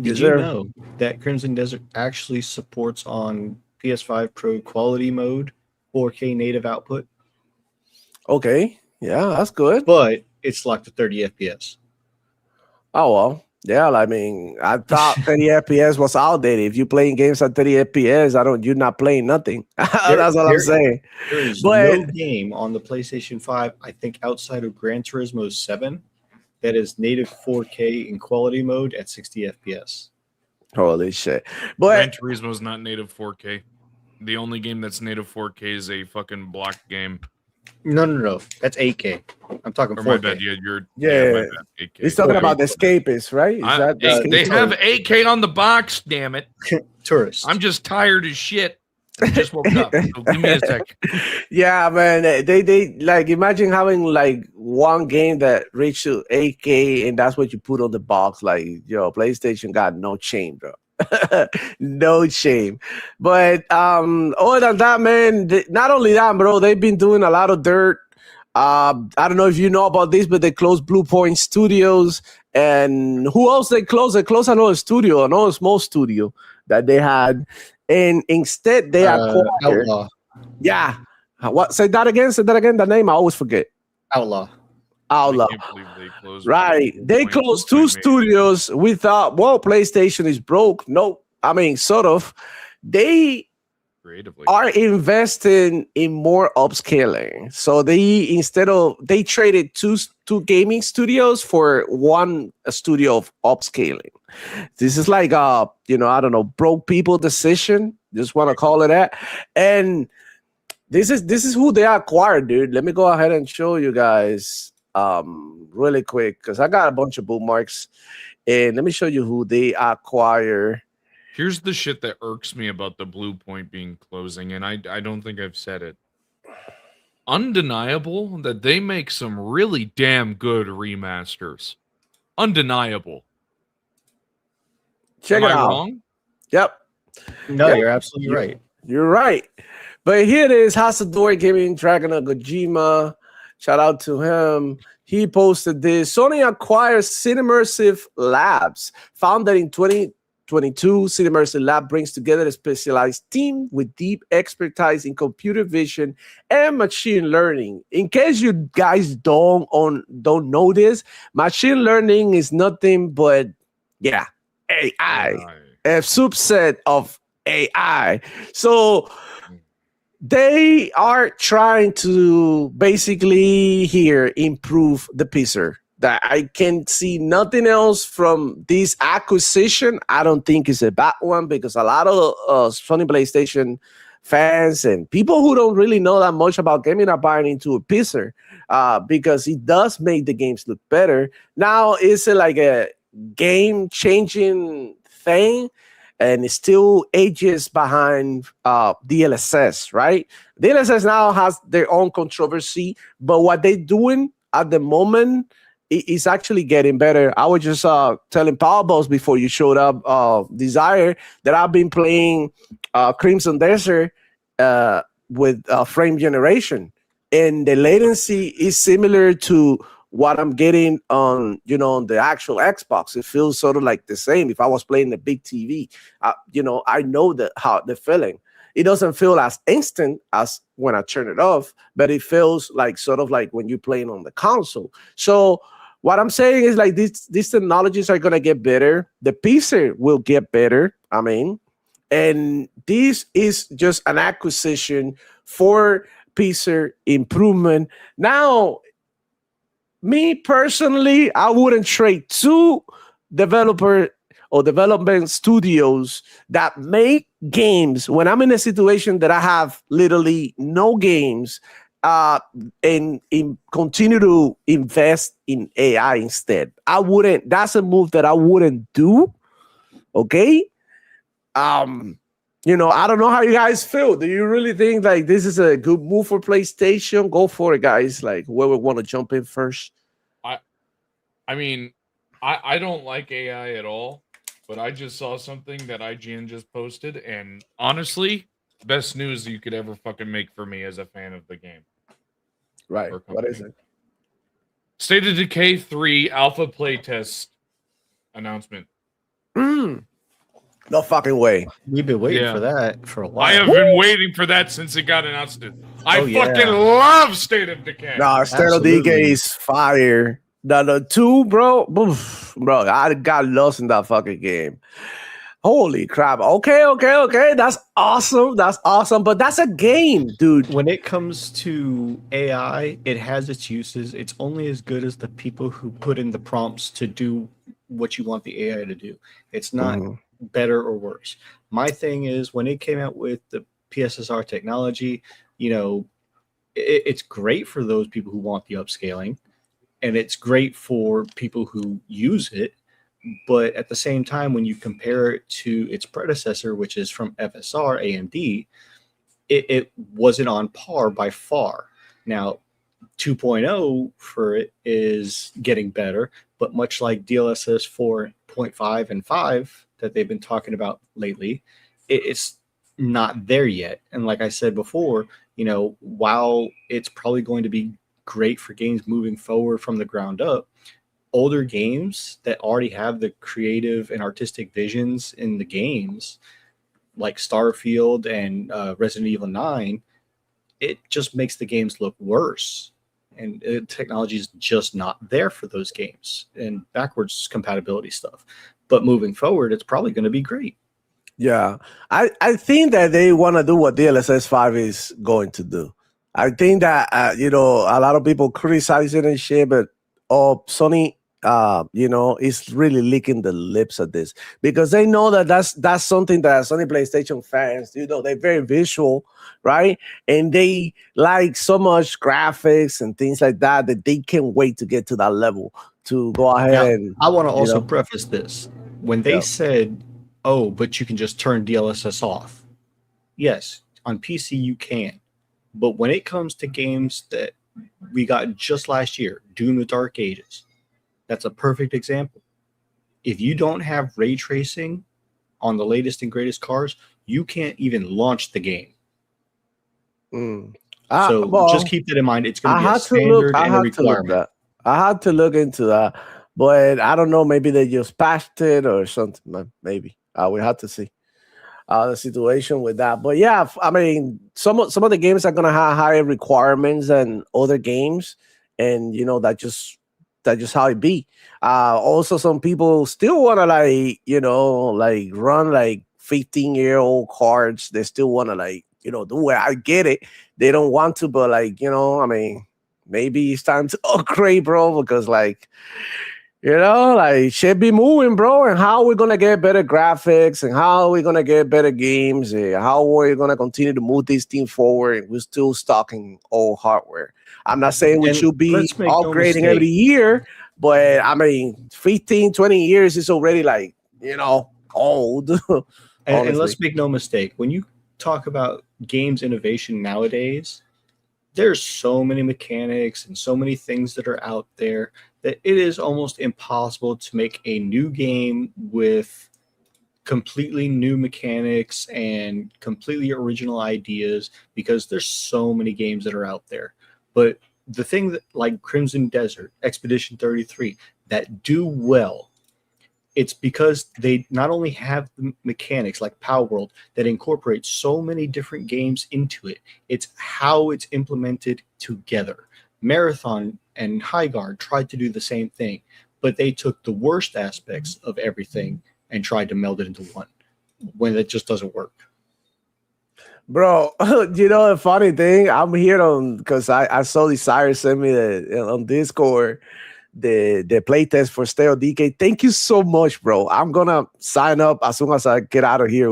did you know that Crimson Desert actually supports on PS5 Pro quality mode 4K native output, Okay. Yeah, that's good. but it's locked to 30 FPS. Oh well. Yeah, I mean, I thought 30 FPS was outdated. If you're playing games at 30 FPS, you're not playing nothing. That's what I'm saying. There is But no game on the PlayStation 5, I think, outside of Gran Turismo 7 that is native 4K in quality mode at 60 FPS. holy shit. Gran But Turismo is not native 4K. The only game that's native 4K is a fucking blocked game. No. That's 8K. I'm talking Or 4K. my bad. Yeah, my yeah, bad. 8K. he's talking about the 4K. escapist, right? Is that the They escapist? have 8K on the box, damn it. Tourist. I'm just tired as shit. I just woke up. So give me a sec. Yeah, man. They like imagine having like one game that reached to 8K and that's what you put on the box. Like, yo, PlayStation got no shame, bro. No shame. But other than that, man, not only that, bro, they've been doing a lot of dirt. I don't know if you know about this, but they closed Blue Point Studios. And who else they closed? They closed another small studio that they had. And instead they acquired. Outlaw. Yeah. What? Say that again. Say that again. The name I always forget. Outlaw. Outlaw. I can't believe they closed. Right. They closed two studios. We thought, well, PlayStation is broke. No, I mean, sort of. They Creatively are investing in more upscaling. So they traded two gaming studios for one studio of upscaling. This is like I don't know, broke people decision. Just want to call it that. And this is who they acquired, dude. Let me go ahead and show you guys really quick because I got a bunch of bookmarks. And let me show you who they acquire. Here's the shit that irks me about the Blue Point being closing, and I don't think I've said it. Undeniable that they make some really damn good remasters. Undeniable. Check Am it I out. wrong? Yep. No, Yep. you're absolutely right. You're right. But here it is, Hasadori Gaming, Dragon of Gojima. Shout out to him. He posted this. Sony acquires Cinemersive Labs. Founded in 2022, Cinemersive Lab brings together a specialized team with deep expertise in computer vision and machine learning. In case you guys don't know this, machine learning is nothing but, AI. A subset of AI. So they are trying to basically here improve the pizza. That I can see nothing else from this acquisition. I don't think it's a bad one because a lot of Sony PlayStation fans and people who don't really know that much about gaming are buying into a pizza because it does make the games look better. Now it's like a game-changing thing, and it still ages behind DLSS, right? DLSS now has their own controversy, but what they're doing at the moment is actually getting better. I was just telling Power Balls before you showed up, Desire, that I've been playing Crimson Desert with frame generation, and the latency is similar to what I'm getting on the actual Xbox. It feels sort of like the same. If I was playing the big TV, I know how the feeling. It doesn't feel as instant as when I turn it off, but it feels like sort of like when you're playing on the console. So what I'm saying is like these technologies are gonna get better. The PC will get better. I mean, and this is just an acquisition for PC improvement. Now, me personally, I wouldn't trade two developer or development studios that make games when I'm in a situation that I have literally no games and continue to invest in AI instead. I wouldn't. That's a move that I wouldn't do. Okay. I don't know how you guys feel. Do you really think like this is a good move for PlayStation? Go for it, guys. Like, whoever want to jump in first. I mean, I don't like AI at all, but I just saw something that IGN just posted, and honestly, best news you could ever fucking make for me as a fan of the game. Right. What is it? State of Decay 3 alpha playtest announcement. No fucking way. We've been waiting Yeah. for that for a while. I have been waiting for that since it got announced. I Oh, fucking yeah. love State of Decay. No, State of Decay Absolutely. is fire. The two, bro, oof, bro, I got lost in that fucking game. Holy crap. Okay. That's awesome. But that's a game, dude. When it comes to AI, it has its uses. It's only as good as the people who put in the prompts to do what you want the AI to do. It's not Mhm. better or worse. My thing is when it came out with the PSSR technology, it's great for those people who want the upscaling, and it's great for people who use it. But at the same time, when you compare it to its predecessor, which is from FSR, AMD, it wasn't on par by far. Now, 2.0 for it is getting better, but much like DLSS 4.5 and 5 that they've been talking about lately, it's not there yet. And like I said before, while it's probably going to be great for games moving forward from the ground up, older games that already have the creative and artistic visions in the games, like Starfield and Resident Evil 9, it just makes the games look worse. And technology is just not there for those games and backwards compatibility stuff. But moving forward, it's probably going to be great. Yeah. I think that they want to do what DLSS 5 is going to do. I think that, a lot of people criticize it and shit, but Sony, is really licking the lips at this because they know that that's something that Sony PlayStation fans, they're very visual, right? And they like so much graphics and things like that they can't wait to get to that level to go ahead Now, and I want to also preface this. When they Yeah. said, oh, but you can just turn DLSS off. Yes, on PC you can. But when it comes to games that we got just last year, Dune: The Dark Ages, that's a perfect example. If you don't have ray tracing on the latest and greatest cards, you can't even launch the game. So Well, just keep that in mind. It's going to I be a had to look. standard I and a had to look requirement. that. I had to look into that, but I don't know. Maybe they just patched it or something. Maybe we have to see the situation with that. But yeah, I mean, some of the games are gonna have higher requirements than other games, and that just how it be. Also, some people still wanna like run like 15-year-old cards. They still wanna do it. I get it. They don't want to, but I mean, maybe it's time to upgrade, bro, because shit be moving, bro. And how we're gonna get better graphics and how we're gonna get better games and how we're gonna continue to move this team forward. And we're still stocking old hardware. I'm not saying we And should be let's make no upgrading every mistake. year, but I mean, 15, 20 years is already old. And let's make no mistake. When you talk about games innovation nowadays, there's so many mechanics and so many things that are out there that it is almost impossible to make a new game with completely new mechanics and completely original ideas because there's so many games that are out there. But the thing that like Crimson Desert, Expedition 33 that do well, it's because they not only have the mechanics like Power World that incorporate so many different games into it, it's how it's implemented together. Marathon and High Guard tried to do the same thing, but they took the worst aspects of everything and tried to meld it into one when it just doesn't work. Bro, the funny thing, I'm here on because I saw Desire send me on Discord the playtest for State of Decay. Thank you so much, bro. I'm gonna sign up as soon as I get out of here,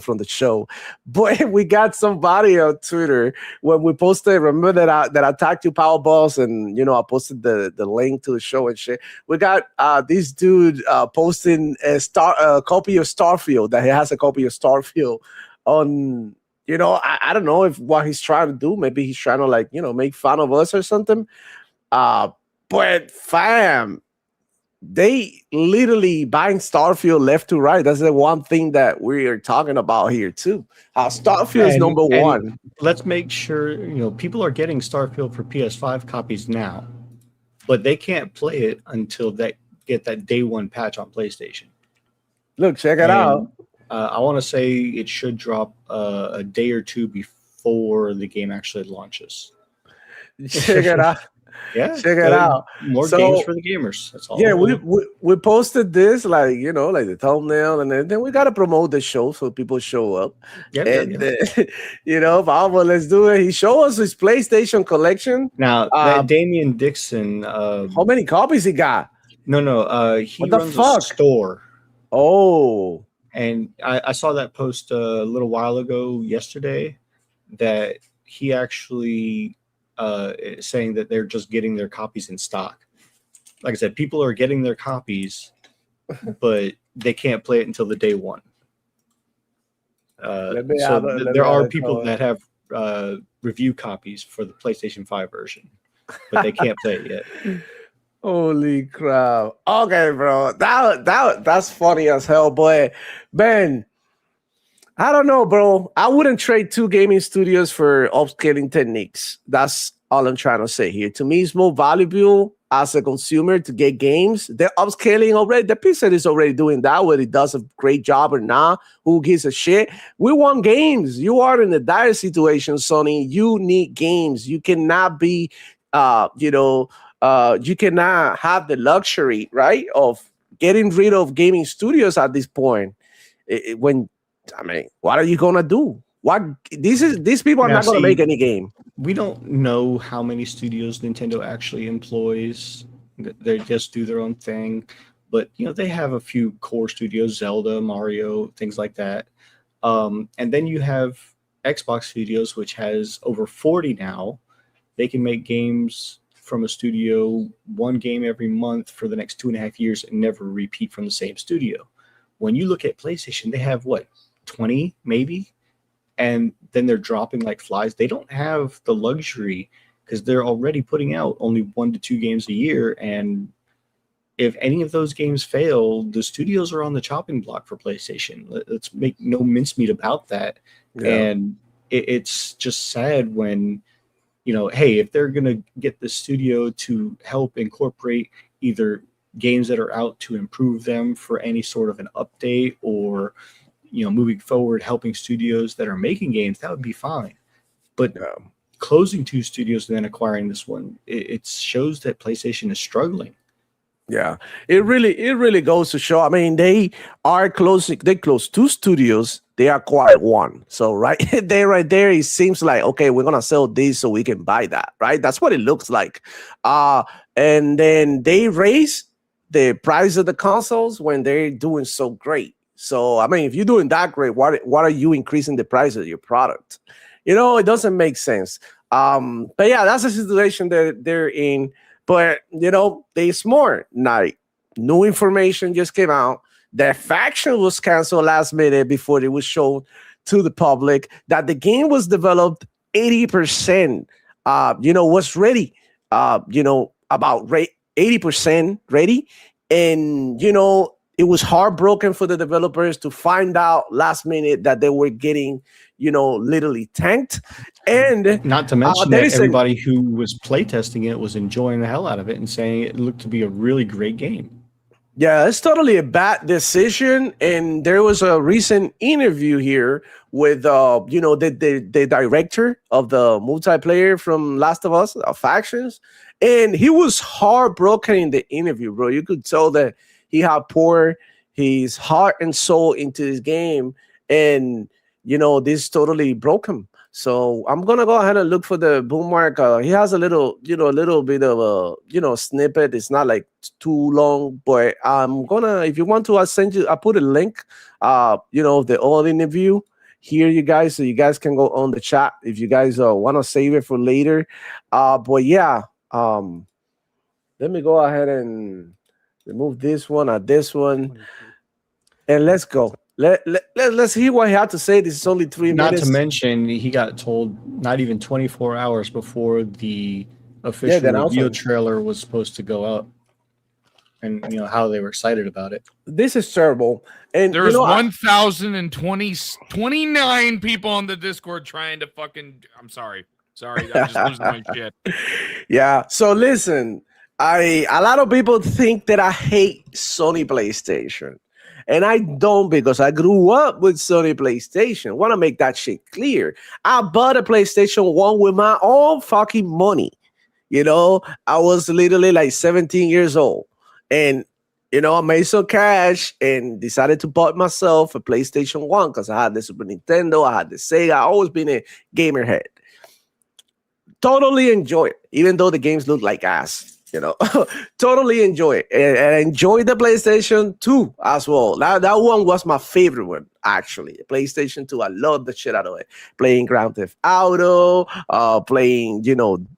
from the show. But we got somebody on Twitter when we posted. Remember that I tagged you, Power Boss, and I posted the link to the show and shit. We got this dude posting a copy of Starfield that he has a copy of Starfield on. I don't know if what he's trying to do. Maybe he's trying to make fun of us or something. But fam, they literally buying Starfield left to right. That's the one thing that we are talking about here too. Starfield is number one. Let's make sure people are getting Starfield for PS5 copies now, but they can't play it until they get that day one patch on PlayStation. Look, check it out. I want to say it should drop a day or two before the game actually launches. Check it out. Yeah, Check it out. more games So for the gamers. That's all. yeah, we posted this like like the thumbnail, and then we gotta promote the show so people show up. Yep, And yep. Pablo, let's do it. He showed us his PlayStation collection. Now that Damian Dixon, How many copies he got? he What the runs a fuck? store, Oh, and I saw that post a little while ago yesterday that he actually is saying that they're just getting their copies in stock. Like I said, people are getting their copies, but they can't play it until the day one. There are people that have review copies for the PlayStation 5 version, but they can't play it yet. holy crap! Okay, bro, that's funny as hell, boy. Ben, I don't know, bro. I wouldn't trade two gaming studios for upscaling techniques. That's all I'm trying to say here. To me, it's more valuable as a consumer to get games. They're upscaling already. The Pixel is already doing that, whether it does a great job or not. Who gives a shit? We want games. You are in a dire situation, Sony. You need games. You cannot be, you cannot have the luxury, right, of getting rid of gaming studios at this point. What are you gonna do? These people are not gonna make any game. We don't know how many studios Nintendo actually employs. They just do their own thing, but they have a few core studios: Zelda, Mario, things like that. And then you have Xbox Studios, which has over 40 now. They can make games from a studio, one game every month for the next 2.5 years, and never repeat from the same studio. When you look at PlayStation, they have 20 maybe, and then they're dropping like flies. They don't have the luxury because they're already putting out only 1 to 2 games a year, and if any of those games fail, the studios are on the chopping block for PlayStation. Let's make no mincemeat about that. Yeah. And it's just sad when hey, if they're gonna get the studio to help incorporate either games that are out to improve them for any sort of an update, or moving forward, helping studios that are making games, that would be fine. But closing 2 studios and then acquiring this one, it shows that PlayStation is struggling. Yeah, it really goes to show. I mean, they closed 2 studios, they acquired 1. So right there, it seems like, okay, we're gonna sell this so we can buy that, right? That's what it looks like. And then they raise the price of the consoles when they're doing so great. So, I mean, if you're doing that great, what are you increasing the price of your product? It doesn't make sense. But yeah, that's the situation that they're in. But, they smart. Like, new information just came out. The faction was canceled last minute before it was shown to the public, that the game was developed 80%, was ready, about 80% ready. And, it was heartbroken for the developers to find out last minute that they were getting, literally tanked. And not to mention that everybody who was playtesting it was enjoying the hell out of it and saying it looked to be a really great game. Yeah, it's totally a bad decision. And there was a recent interview here with, the director of the multiplayer from Last of Us, Factions. And he was heartbroken in the interview, bro. You could tell that he had poured his heart and soul into this game. And, this totally broke him. So I'm going to go ahead and look for the bookmark. He has a little bit of a, snippet. It's not like too long, but I'm going to, if you want to, I'll put a link, the old interview here, you guys, so you guys can go on the chat if you guys want to save it for later. But yeah, let me go ahead and remove this one or this one, and let's go. Let's hear what he had to say. This is only 3 minutes. Not to mention, he got told not even 24 hours before the official reveal trailer was supposed to go up, and how they were excited about it. This is terrible. And there's 1,029 people on the Discord trying to fucking. I'm sorry, I'm just losing my shit. Yeah. So listen, a lot of people think that I hate Sony PlayStation. And I don't because I grew up with Sony PlayStation. Want to make that shit clear. I bought a PlayStation 1 with my own fucking money. I was literally like 17 years old. And, I made some cash and decided to buy myself a PlayStation 1 because I had the Super Nintendo, I had the Sega. I always been a gamer head. Totally enjoy it, even though the games look like ass. Totally enjoy it. And I enjoy the PlayStation 2 as well. That one was my favorite one, actually. PlayStation 2, I love the shit out of it. Playing Grand Theft Auto, playing,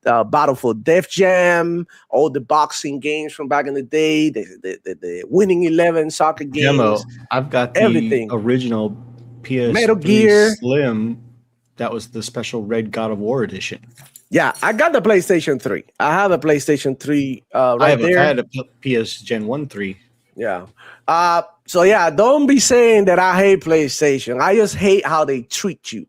Battlefield Def Jam, all the boxing games from back in the day, the Winning 11 soccer games. Demo. I've got the everything. Original PS3 Metal Gear. Slim. That was the special Red God of War edition. Yeah, I got the PlayStation 3. I have a PlayStation 3 right there. I had a PS Gen 1 3. Yeah. So yeah, don't be saying that I hate PlayStation. I just hate how they treat you.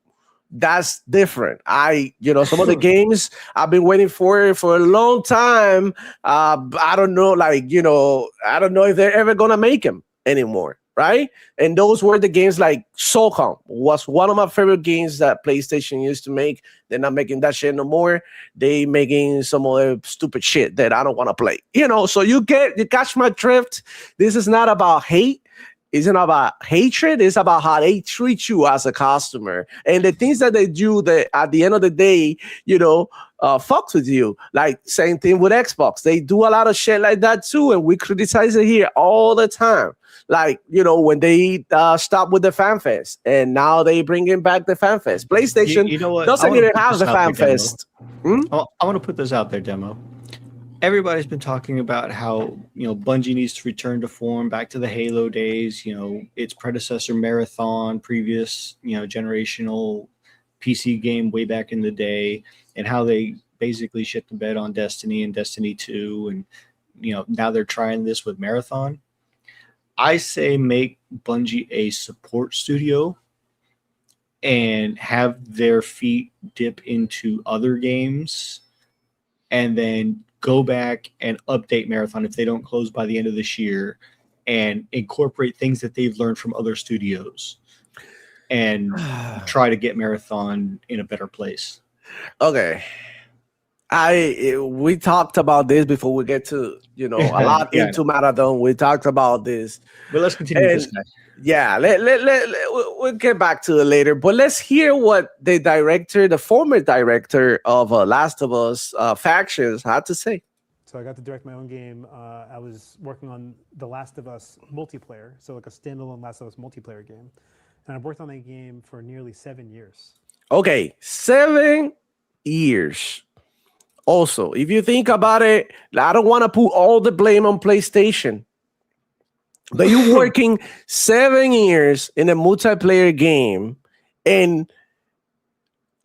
That's different. Some of the games I've been waiting for a long time. I don't know, I don't know if they're ever gonna make them anymore. Right? And those were the games like SOCOM was one of my favorite games that PlayStation used to make. They're not making that shit no more. They making some other stupid shit that I don't want to play. So you catch my drift. This is not about hate. It's not about hatred. It's about how they treat you as a customer and the things that they do that at the end of the day, fucks with you. Like same thing with Xbox. They do a lot of shit like that too. And we criticize it here all the time. Like, when they stopped with the FanFest and now they bringing back the FanFest. PlayStation doesn't even have the FanFest. I want to put this out there, Demo. Everybody's been talking about how, Bungie needs to return to form, back to the Halo days, its predecessor Marathon, previous, generational PC game way back in the day, and how they basically shit the bed on Destiny and Destiny 2. And, now they're trying this with Marathon. I say make Bungie a support studio and have their feet dip into other games and then go back and update Marathon if they don't close by the end of this year and incorporate things that they've learned from other studios and try to get Marathon in a better place. Okay. We talked about this before we get to, a lot into Marathon. We talked about this. But let's continue this guy. Yeah, we'll get back to it later. But let's hear what the former director of Last of Us Factions had to say. So I got to direct my own game. I was working on the Last of Us multiplayer, so like a standalone Last of Us multiplayer game. And I've worked on that game for nearly 7 years. Okay, 7 years. Also, if you think about it, I don't want to put all the blame on PlayStation. But you're working 7 years in a multiplayer game, and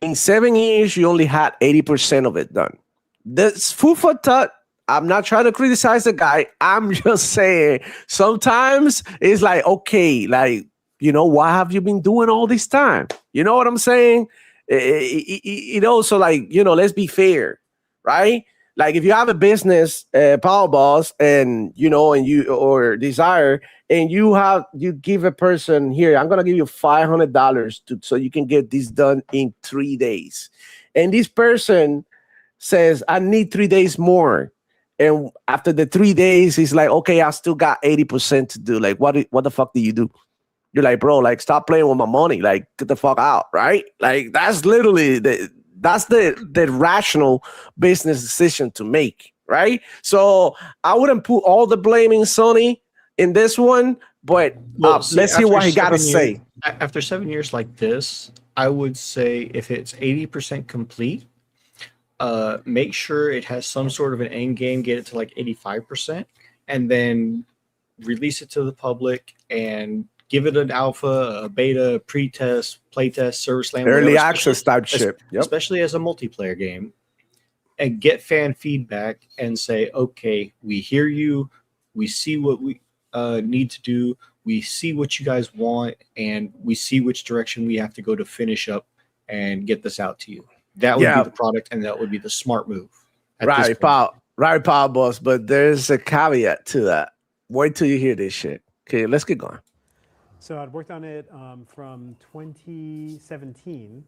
in 7 years, you only had 80% of it done. That's food for thought. I'm not trying to criticize the guy. I'm just saying sometimes it's like, okay, like, what have you been doing all this time? You know what I'm saying? So like, let's be fair. Right? Like if you have a business, Power Boss, and or Desire, and you give a person here, I'm gonna give you $500 so you can get this done in 3 days, and this person says, I need 3 days more, and after the 3 days, he's like, okay, I still got 80% to do. Like, what the fuck do you do? You're like, bro, like stop playing with my money, like get the fuck out, right? Like that's literally that's the rational business decision to make, right? So I wouldn't put all the blame in Sony in this one, but let's hear what he got to say. After 7 years like this, I would say if it's 80% complete, make sure it has some sort of an end game, get it to like 85%, and then release it to the public and give it an alpha, a beta, pre-test, playtest, service land, early access type shit. Yep. Especially as a multiplayer game, and get fan feedback and say, okay, we hear you, we see what we need to do, we see what you guys want, and we see which direction we have to go to finish up and get this out to you. That would be the product, and that would be the smart move. Right, Power Boss. But there's a caveat to that. Wait till you hear this shit. Okay, let's get going. So I'd worked on it from 2017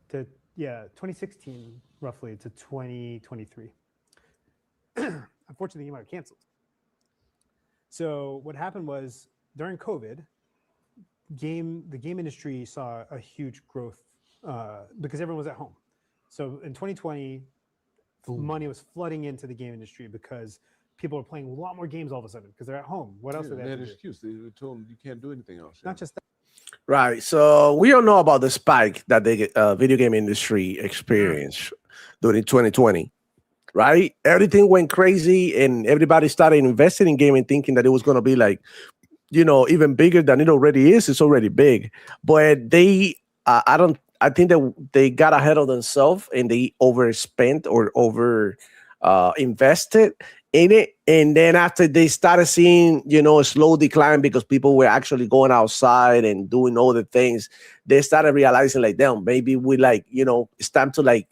to 2016 roughly to 2023. Unfortunately, the game got canceled. So what happened was during COVID, the game industry saw a huge growth because everyone was at home. So in 2020, money was flooding into the game industry because people were playing a lot more games all of a sudden because they're at home. What else do they They have had to an do? excuse. They told them you can't do anything else. Not just that. Right. So we all know about the spike that the video game industry experienced during 2020. Right? Everything went crazy and everybody started investing in gaming thinking that it was going to be like, even bigger than it already is. It's already big. But I think that they got ahead of themselves and they overspent or over invested in it. And then after they started seeing, a slow decline because people were actually going outside and doing all the things, they started realizing like, damn, maybe we it's time to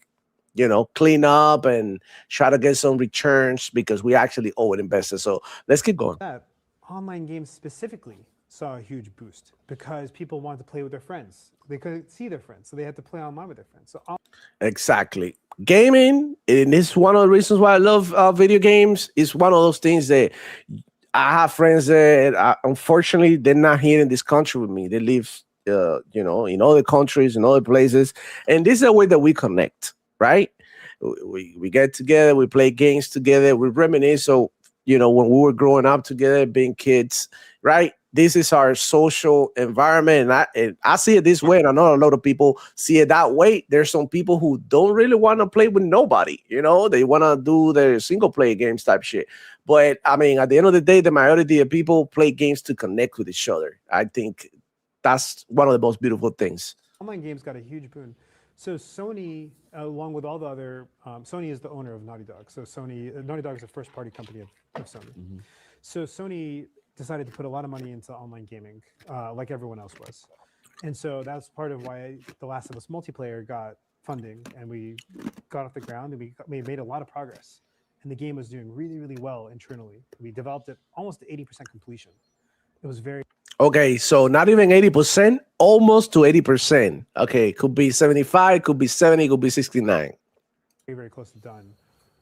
clean up and try to get some returns because we actually owe it invested. So let's keep going. That online games specifically saw a huge boost because people wanted to play with their friends. They couldn't see their friends, so they had to play online with their friends. So Exactly. Gaming, and it's one of the reasons why I love video games. It's one of those things that I have friends that unfortunately they're not here in this country with me. They live, in other countries, in other places, and this is a way that we connect, right? We get together, we play games together, we reminisce. So, when we were growing up together, being kids, right? This is our social environment. And I see it this way, and I know a lot of people see it that way. There's some people who don't really want to play with nobody, they want to do their single player games type shit. But I mean, at the end of the day, the majority of people play games to connect with each other. I think that's one of the most beautiful things. online games got a huge boon. So Sony, along with all the other, Sony is the owner of Naughty Dog. So Naughty Dog is a first-party company of Sony. So Sony decided to put a lot of money into online gaming, like everyone else was. And so that's part of why The Last of Us multiplayer got funding, and we got off the ground, and we made a lot of progress. And the game was doing really, really well internally. We developed it almost to 80% completion. It was very Okay, so not even 80%, almost to 80%. Okay, could be 75, could be 70, could be 69. very, very close to done.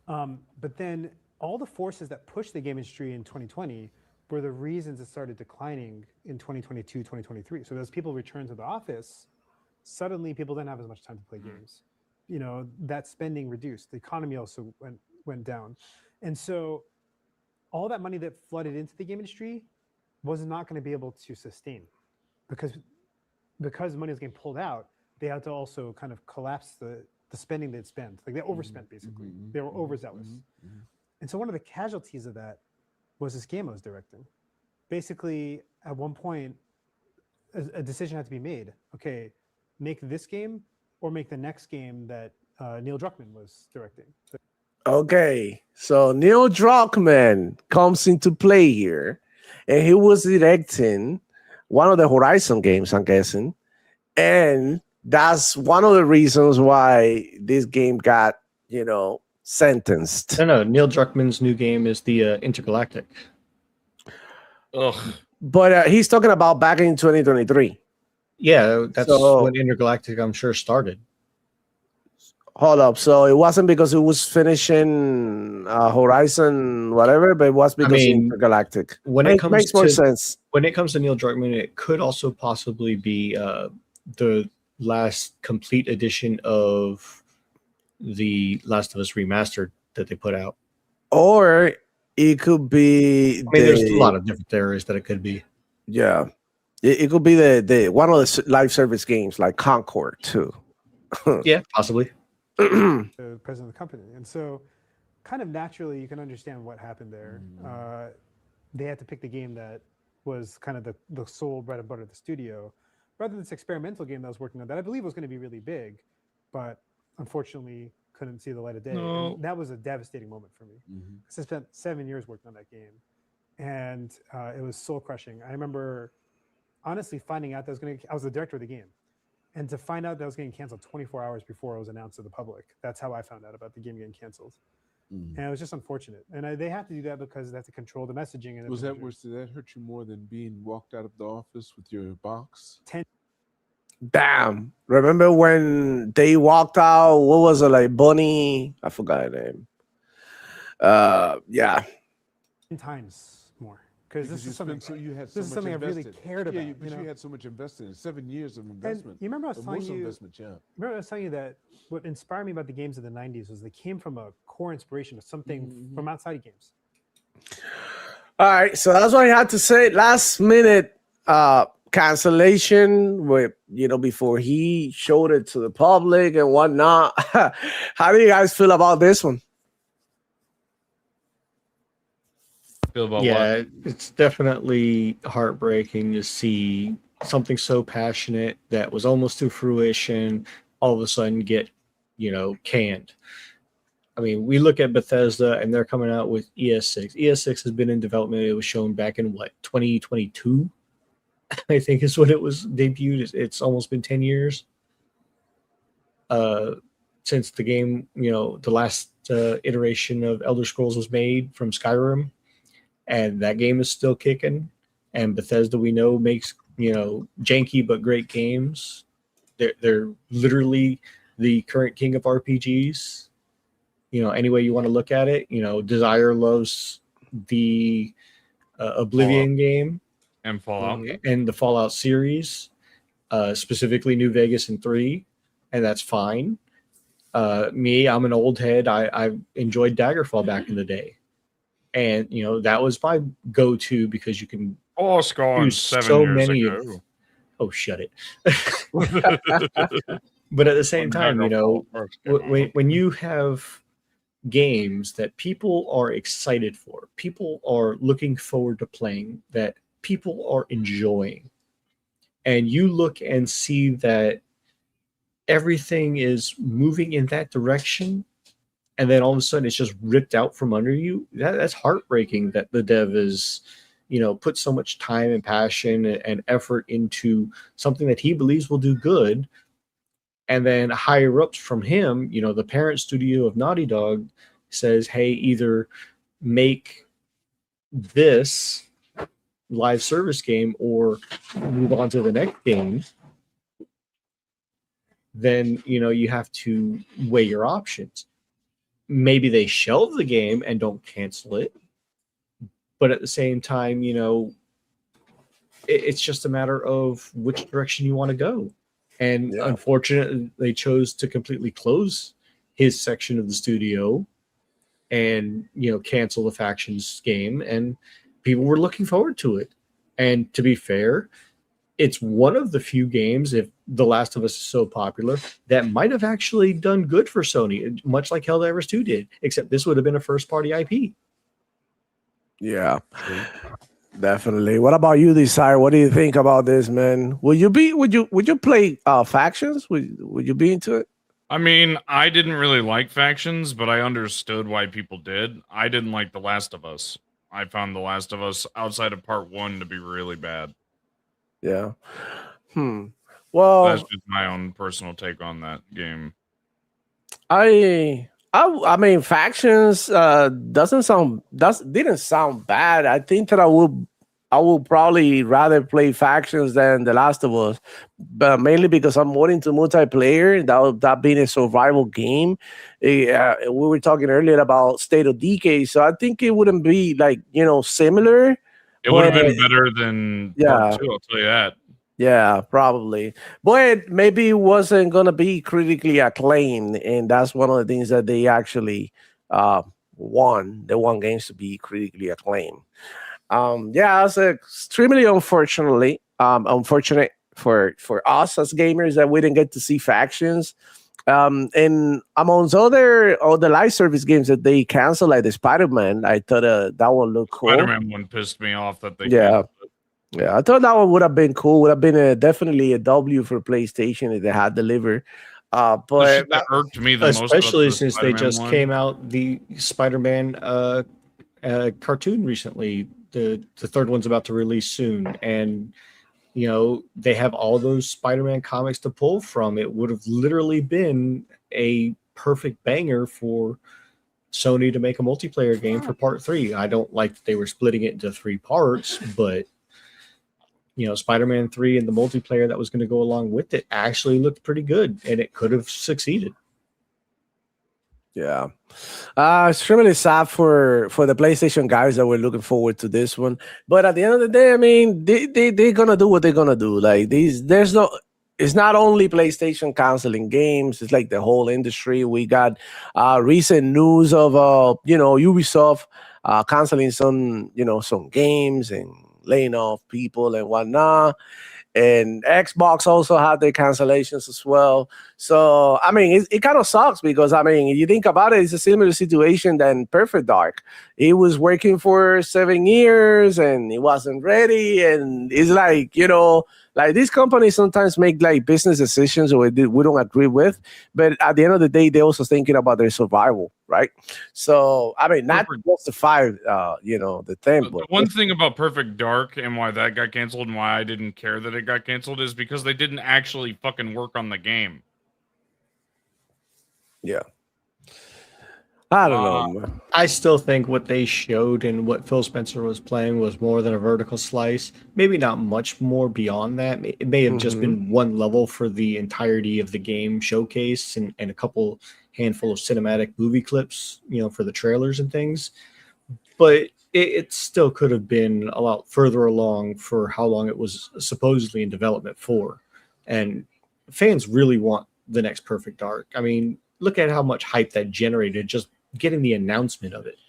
But then all the forces that pushed the game industry in 2020 were the reasons it started declining in 2022, 2023. So as people returned to the office, suddenly people didn't have as much time to play games. That spending reduced. The economy also went down. And so all that money that flooded into the game industry was not going to be able to sustain because money was getting pulled out. They had to also kind of collapse the spending they'd spent. Like they overspent basically. They were overzealous. And so one of the casualties of that was this game I was directing. Basically, at one point, a decision had to be made. Okay, make this game or make the next game that Neil Druckmann was directing. Okay, so Neil Druckmann comes into play here, and he was directing one of the Horizon games, I'm guessing. And that's one of the reasons why this game got, sentenced. No, Neil Druckmann's new game is the Intergalactic. Ugh. But he's talking about back in 2023. Yeah, that's So- when Intergalactic, I'm sure, started. Hold up. So it wasn't because it was finishing Horizon, whatever, but it was because mean, Intergalactic. When it comes makes more to sense. when it comes to Neil Druckmann, it could also possibly be the last complete edition of the Last of Us Remastered that they put out. Or it could be. I mean, there's a lot of different theories that it could be. Yeah, it could be the one of the live service games like Concord too. Yeah, possibly. The president of the company. And so kind of naturally you can understand what happened there. They had to pick the game that was kind of the sole bread and butter of the studio, rather than this experimental game that I was working on that I believe was going to be really big, but unfortunately couldn't see the light of day. No. And that was a devastating moment for me. Because I spent 7 years working on that game, and it was soul crushing. I remember honestly finding out that I was the director of the game. And to find out that was getting canceled 24 hours before it was announced to the public. That's how I found out about the game getting canceled. and it was just unfortunate. And they have to do that because they have to control the messaging. And Did that hurt you more than being walked out of the office with your box? Damn. Remember when they walked out? What was it like? Bunny? I forgot her name. Yeah. 10 times more because this is something. You had This is something I really cared about. Yeah, but you had so much invested in 7 years of investment. And you remember I was telling you. Investment, yeah. Remember I was telling you that what inspired me about the games of the '90s was they came from a core inspiration of something from outside of games. All right, so that's what I had to say. Last minute cancellation with before he showed it to the public and whatnot. How do you guys feel about this one? Feel about Yeah, what? it's definitely heartbreaking to see something so passionate that was almost to fruition all of a sudden get, canned. I mean, we look at Bethesda and they're coming out with ES6. ES6 has been in development. It was shown back in 2022, I think is what it was debuted. It's almost been 10 years since the game, the last iteration of Elder Scrolls was made from Skyrim. And that game is still kicking. And Bethesda, we know, makes janky but great games. They're literally the current king of RPGs. Any way you want to look at it. Desire loves the Oblivion game And Fallout. and the Fallout series, specifically New Vegas and 3, and that's fine. Me, I'm an old head. I enjoyed Daggerfall back in the day. And that was my go-to because you can Scorn do 7 so years many. ago. Oh, shut it! But at the same time, when you have games that people are excited for, people are looking forward to playing, that people are enjoying, and you look and see that everything is moving in that direction. And then all of a sudden it's just ripped out from under you. That's heartbreaking that the dev is, put so much time and passion and effort into something that he believes will do good. And then higher ups from him, the parent studio of Naughty Dog says, hey, either make this live service game or move on to the next game. Then, you have to weigh your options. Maybe they shelve the game and don't cancel it, but at the same time, it's just a matter of which direction you want to go. And unfortunately, they chose to completely close his section of the studio and cancel the Factions game, and people were looking forward to it. And to be fair, it's one of the few games, if The Last of Us is so popular, that might have actually done good for Sony, much like Helldivers 2 did, except this would have been a first-party IP. Yeah, definitely. What about you, Desire? What do you think about this, man? Would you play Factions? Would you be into it? I mean, I didn't really like Factions, but I understood why people did. I didn't like The Last of Us. I found The Last of Us outside of part 1 to be really bad. Yeah. Well, that's just my own personal take on that game. I mean, Factions didn't sound bad. I think that I would probably rather play Factions than The Last of Us, but mainly because I'm more into multiplayer. That being a survival game. We were talking earlier about State of Decay, so I think it wouldn't be similar. It would have been better than part 2, I'll tell you that. Yeah, probably. But maybe it wasn't going to be critically acclaimed, and that's one of the things that they actually won. They won games to be critically acclaimed. It's extremely unfortunate for us as gamers that we didn't get to see Factions. And amongst all the live service games that they canceled, like the Spider-Man, I thought that one looked cool. Spider-Man one pissed me off that they canceled it. Yeah, I thought that one would have been cool. Would have been definitely a W for PlayStation if they had delivered. But that irked me the most, especially since they just came out the Spider-Man cartoon recently. The third one's about to release soon, and they have all those Spider-Man comics to pull from. It would have literally been a perfect banger for Sony to make a multiplayer game for part 3. I don't like that they were splitting it into 3 parts, but Spider-Man 3 and the multiplayer that was going to go along with it actually looked pretty good, and it could have succeeded. Yeah. It's really sad for the PlayStation guys that were looking forward to this one. But at the end of the day, I mean, they're gonna do what they're gonna do. Like it's not only PlayStation canceling games, it's like the whole industry. We got recent news of Ubisoft canceling some games and laying off people and whatnot. And Xbox also had their cancellations as well. So, I mean, it kind of sucks because, I mean, you think about it, it's a similar situation than Perfect Dark. He was working for 7 years and he wasn't ready. And it's like, like these companies sometimes make like business decisions we don't agree with. But at the end of the day, they're also thinking about their survival, right? So, I mean, not justify, the thing. The one thing about Perfect Dark and why that got canceled and why I didn't care that it got canceled is because they didn't actually fucking work on the game. Yeah. I don't know. I still think what they showed and what Phil Spencer was playing was more than a vertical slice. Maybe not much more beyond that. It may have just been one level for the entirety of the game showcase and a handful of cinematic movie clips, for the trailers and things. But it still could have been a lot further along for how long it was supposedly in development for. And fans really want the next Perfect Dark. I mean, look at how much hype that generated just getting the announcement of it.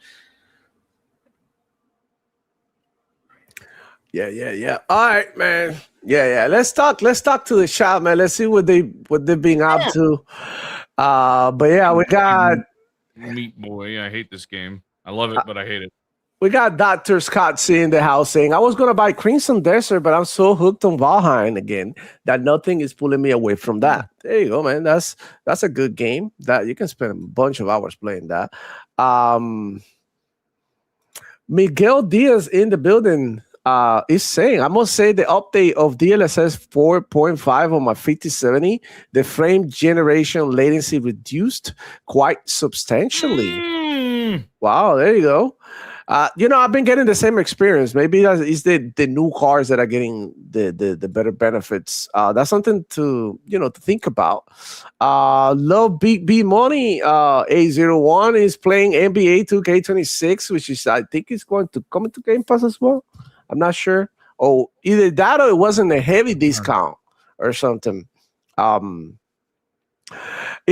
Yeah. All right, man. Yeah. Let's talk to the shop, man. Let's see what they're being up to. But yeah, we got Meat Boy. I hate this game. I love it, but I hate it. We got Dr. Scott C in the house saying, I was going to buy Crimson Desert, but I'm so hooked on Valheim again that nothing is pulling me away from that. There you go, man. That's a good game that you can spend a bunch of hours playing that. Miguel Diaz in the building is saying, I must say the update of DLSS 4.5 on my 5070, the frame generation latency reduced quite substantially. Wow, there you go. I've been getting the same experience. Maybe that is the new cars that are getting the better benefits. That's something to think about. Love Big B Money A01 is playing NBA 2K26, which is I think is going to come into Game Pass as well. I'm not sure. Oh, either that or it wasn't a heavy discount or something. It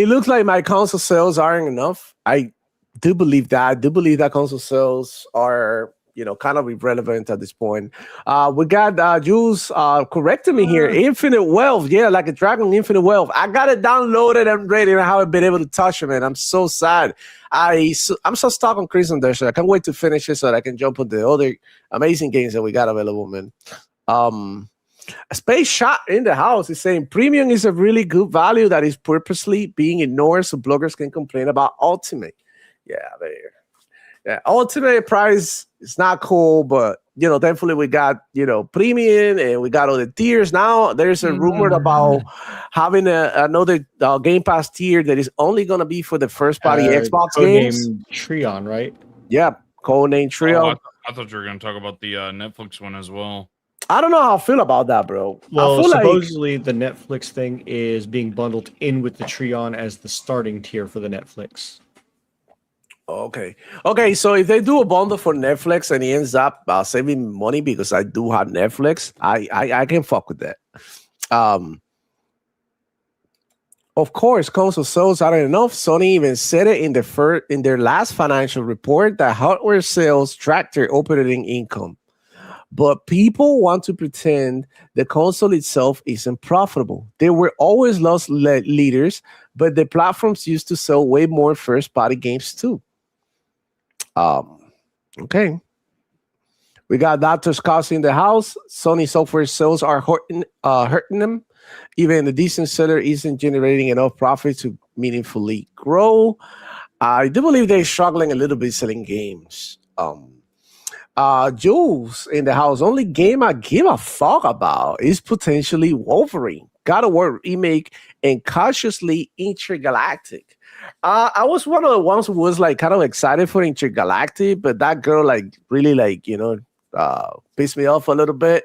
looks like my console sales aren't enough. I do believe that. I do believe that console sales are, kind of irrelevant at this point. We got Jules correcting me here. Infinite Wealth. Yeah, like a Dragon Infinite Wealth. I got it downloaded and ready and I haven't been able to touch it, man. I'm so sad. I'm so stuck on Crimson Desert. I can't wait to finish it so that I can jump on the other amazing games that we got available, man. Space Shot in the house is saying premium is a really good value that is purposely being ignored so bloggers can complain about Ultimate. Yeah, there. Yeah, Ultimate price is not cool, but thankfully we got premium and we got all the tiers. Now there's a rumor about having another Game Pass tier that is only gonna be for the first party Xbox games. Treon, right? Yeah, codename Treon. I thought you were gonna talk about the Netflix one as well. I don't know how I feel about that, bro. Well, supposedly the Netflix thing is being bundled in with the Treon as the starting tier for the Netflix. Okay. So if they do a bundle for Netflix and he ends up saving money because I do have Netflix, I can fuck with that. Of course, console sales aren't enough. Sony even said it in their last financial report that hardware sales track their operating income. But people want to pretend the console itself isn't profitable. They were always loss leaders, but the platforms used to sell way more first-party games too. Okay. We got Dr. Scott in the house. Sony software sales are hurting them. Even the decent seller isn't generating enough profit to meaningfully grow. I do believe they're struggling a little bit selling games. Jules in the house. Only game I give a fuck about is potentially Wolverine, God of War remake, and cautiously intergalactic. I was one of the ones who was like kind of excited for Intergalactic, but that girl like really like pissed me off a little bit.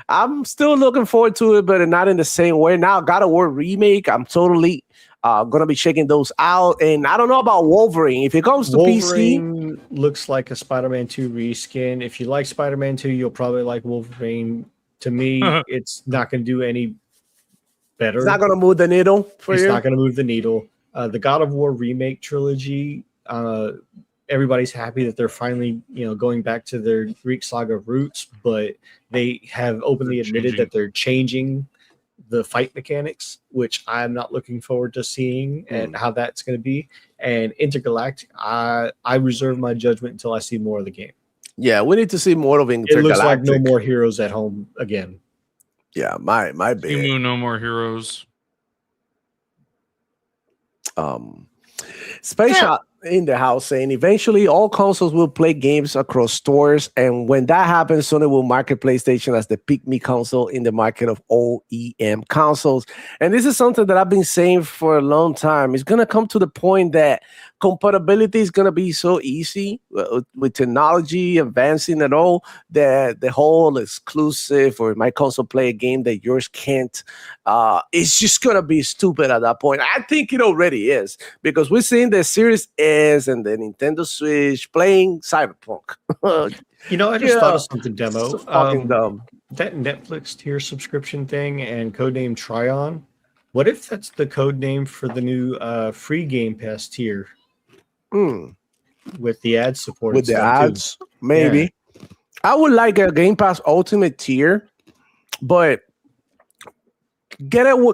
I'm still looking forward to it, but not in the same way. Now, God of War remake, I'm totally gonna be checking those out. And I don't know about Wolverine. If it comes to PC, Wolverine looks like a Spider-Man 2 reskin. If you like Spider-Man 2, you'll probably like Wolverine. To me, it's not going to do any better. it's not gonna move the needle for It's you. not going to move the needle. The God of War remake trilogy, everybody's happy that they're finally, going back to their Greek saga roots, but they have openly admitted that they're changing the fight mechanics, which I'm not looking forward to seeing and how that's going to be. And Intergalactic, I reserve my judgment until I see more of the game. Yeah, we need to see more of It Intergalactic. looks like no more heroes at home again. Yeah, my bad. Timu, no more heroes. Space Shot in the house saying eventually all consoles will play games across stores, and when that happens, Sony will market PlayStation as the pick-me console in the market of OEM consoles. And this is something that I've been saying for a long time. It's gonna come to the point that compatibility is gonna be so easy with technology advancing and all that the whole exclusive or my console play a game that yours can't. It's just gonna be stupid at that point. I think it already is because we're seeing the Series S and the Nintendo Switch playing Cyberpunk. I just thought of something, Demo. So fucking dumb. That Netflix tier subscription thing and codename Tryon. What if that's the code name for the new free Game Pass tier with the ad support? With the stuff, too? ads, maybe. Yeah. I would like a Game Pass Ultimate tier, but get off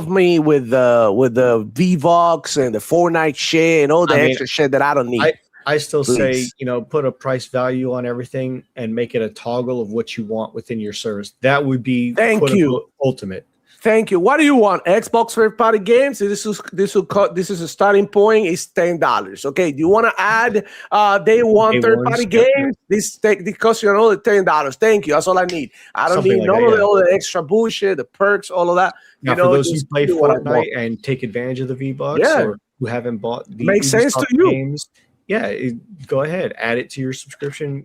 me with the VVox and the Fortnite shit and all the extra shit that I don't need. I still Please. say, put a price value on everything and make it a toggle of what you want within your service. That would be ultimate. Thank you. What do you want? Xbox first party games? This is a starting point. It's $10. Okay. Do you want to add day one third party games? This costs you another $10. Thank you. That's all I need. I don't need none of all the extra bullshit, the perks, all of that. Now, for those who play Fortnite and take advantage of the V-Bucks or who haven't bought the makes sense to you. Games, go ahead, add it to your subscription.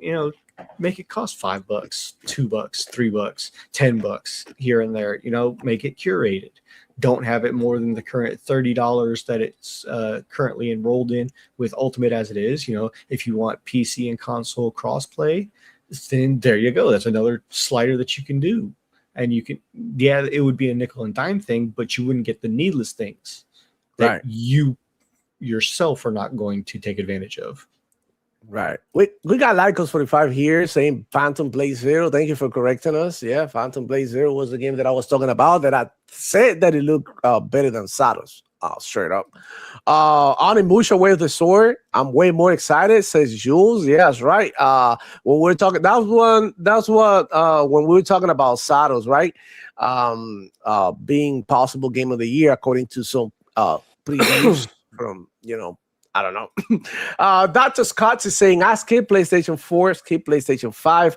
Make it cost $5, $2, $3, $10 here and there. Make it curated. Don't have it more than the current $30 that it's currently enrolled in with Ultimate as it is. If you want PC and console crossplay, then there you go. That's another slider that you can do. And you can, it would be a nickel and dime thing, but you wouldn't get the needless things that you yourself are not going to take advantage of. Right. We got Lycos 45 here saying Phantom Blade Zero. Thank you for correcting us. Yeah, Phantom Blade Zero was the game that I was talking about that I said that it looked better than Satos. Straight up. Onimusha Way of the Sword. I'm way more excited, says Jules. Yeah, that's right. When we're talking, that's what when we were talking about Satos, right? Being possible game of the year according to some previews from I don't know. Dr. Scott is saying, I skip PlayStation 4, skip PlayStation 5,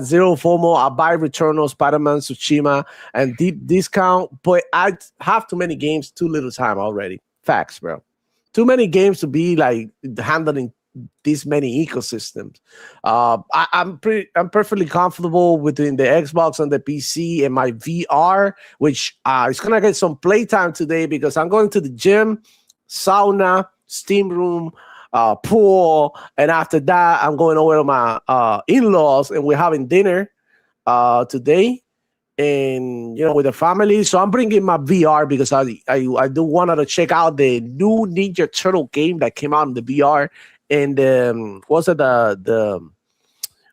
zero FOMO, I buy Returnal, Spider-Man, Tsushima, and deep discount, but I have too many games, too little time already. Facts, bro. Too many games to be like handling these many ecosystems. I'm perfectly comfortable within the Xbox and the PC and my VR, which is gonna get some playtime today because I'm going to the gym, sauna, steam room, pool, and after that I'm going over to my in-laws and we're having dinner today and with the family. So I'm bringing my VR because I do want to check out the new Ninja Turtle game that came out in the VR. And what's it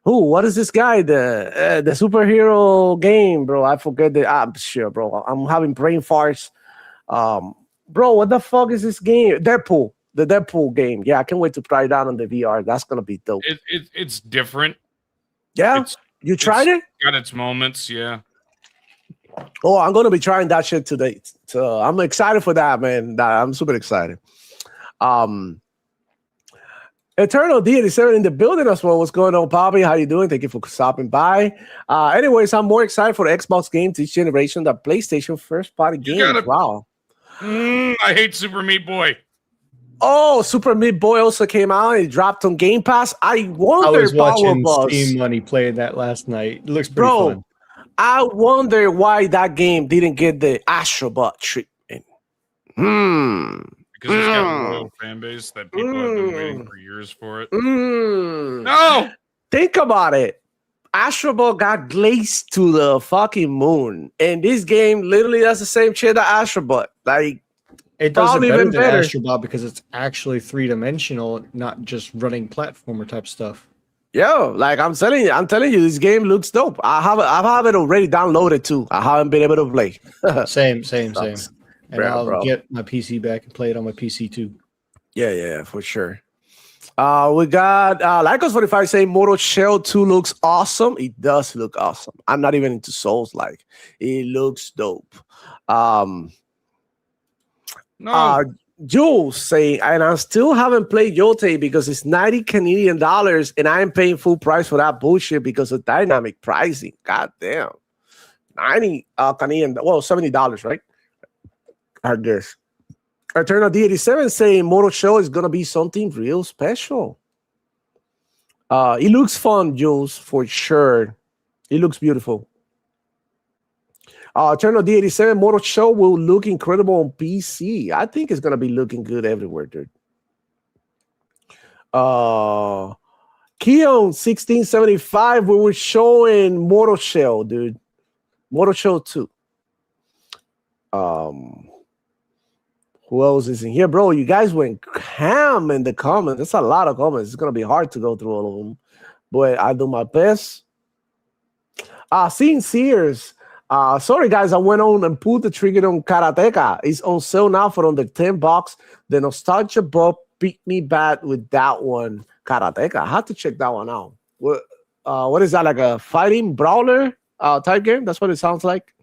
what is this guy, the superhero game, bro? I forget I'm sure, bro, I'm having brain farts. Bro, what the fuck is this game? Deadpool. The Deadpool game. Yeah, I can't wait to try it out on the VR. That's gonna be dope. It's different. Yeah, you tried it? Got its moments, yeah. Oh, I'm gonna be trying that shit today. So I'm excited for that, man. I'm super excited. Eternal D87 in the building as well. What's going on, Poppy? How you doing? Thank you for stopping by. Anyways, I'm more excited for the Xbox games this generation than PlayStation first party games. Wow. I hate Super Meat Boy. Oh, Super Meat Boy also came out and it dropped on Game Pass. I wonder, was watching Power Steam Money playing that last night. It looks pretty Bro, fun. I wonder why that game didn't get the Astrobot treatment. Because it's got a loyal fan base that people have been waiting for years for it. No! Think about it. Astrobot got glazed to the fucking moon. And this game literally does the same shit that Astrobot. Like, It does it probably better even than better. Astrobot because it's actually 3-dimensional, not just running platformer type stuff. yo, like I'm telling you, this game looks dope. I have it already downloaded too. I haven't been able to play. Same. Sucks. And Yeah, I'll bro. get my PC back and play it on my PC too. Yeah, for sure. We got Lycos45 saying Mortal Shell 2 looks awesome. It does look awesome. I'm not even into Souls like. It looks dope. Jules saying, and I still haven't played Yote because it's 90 Canadian dollars and I am paying full price for that bullshit because of dynamic pricing. God damn. 90 Canadian, well, $70, right? I guess. Eternal D87 saying Mortal Shell is gonna be something real special. It looks fun, Jules, for sure. It looks beautiful. Eternal D87 Mortal Shell will look incredible on PC. I think it's gonna be looking good everywhere, dude. Keon 1675, we were showing Mortal Shell, dude. Mortal Shell 2. Who else is in here, bro? You guys went ham in the comments. That's a lot of comments. It's gonna be hard to go through all of them, but I do my best. Seeing Sears. Sorry guys, I went on and pulled the trigger on Karateka. It's on sale now for under $10. The nostalgia bug beat me bad with that one. Karateka. I have to check that one out. What is that, like a fighting brawler type game? That's what it sounds like.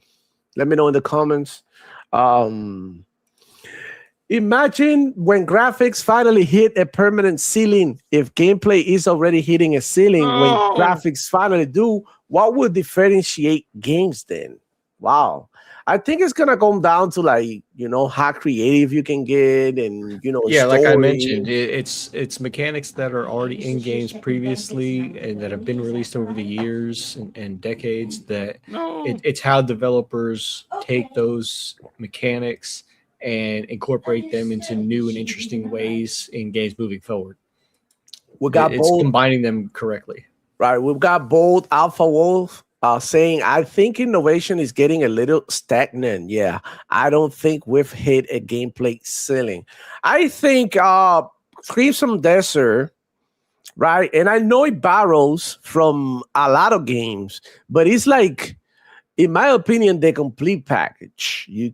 Let me know in the comments. Imagine when graphics finally hit a permanent ceiling. If gameplay is already hitting a ceiling, when graphics finally do, what would differentiate games then? Wow. I think it's gonna come down to, like, how creative you can get, and Yeah, story. like I mentioned, it's mechanics that are already in games previously and that have been released over the years and decades. It's how developers take those mechanics and incorporate them into new and interesting ways in games moving forward. It's combining them correctly. Right, we've got Bold Alpha Wolf saying, I think innovation is getting a little stagnant. Yeah, I don't think we've hit a gameplay ceiling. I think Crimson Desert, right? And I know it borrows from a lot of games, but it's like, in my opinion, the complete package. I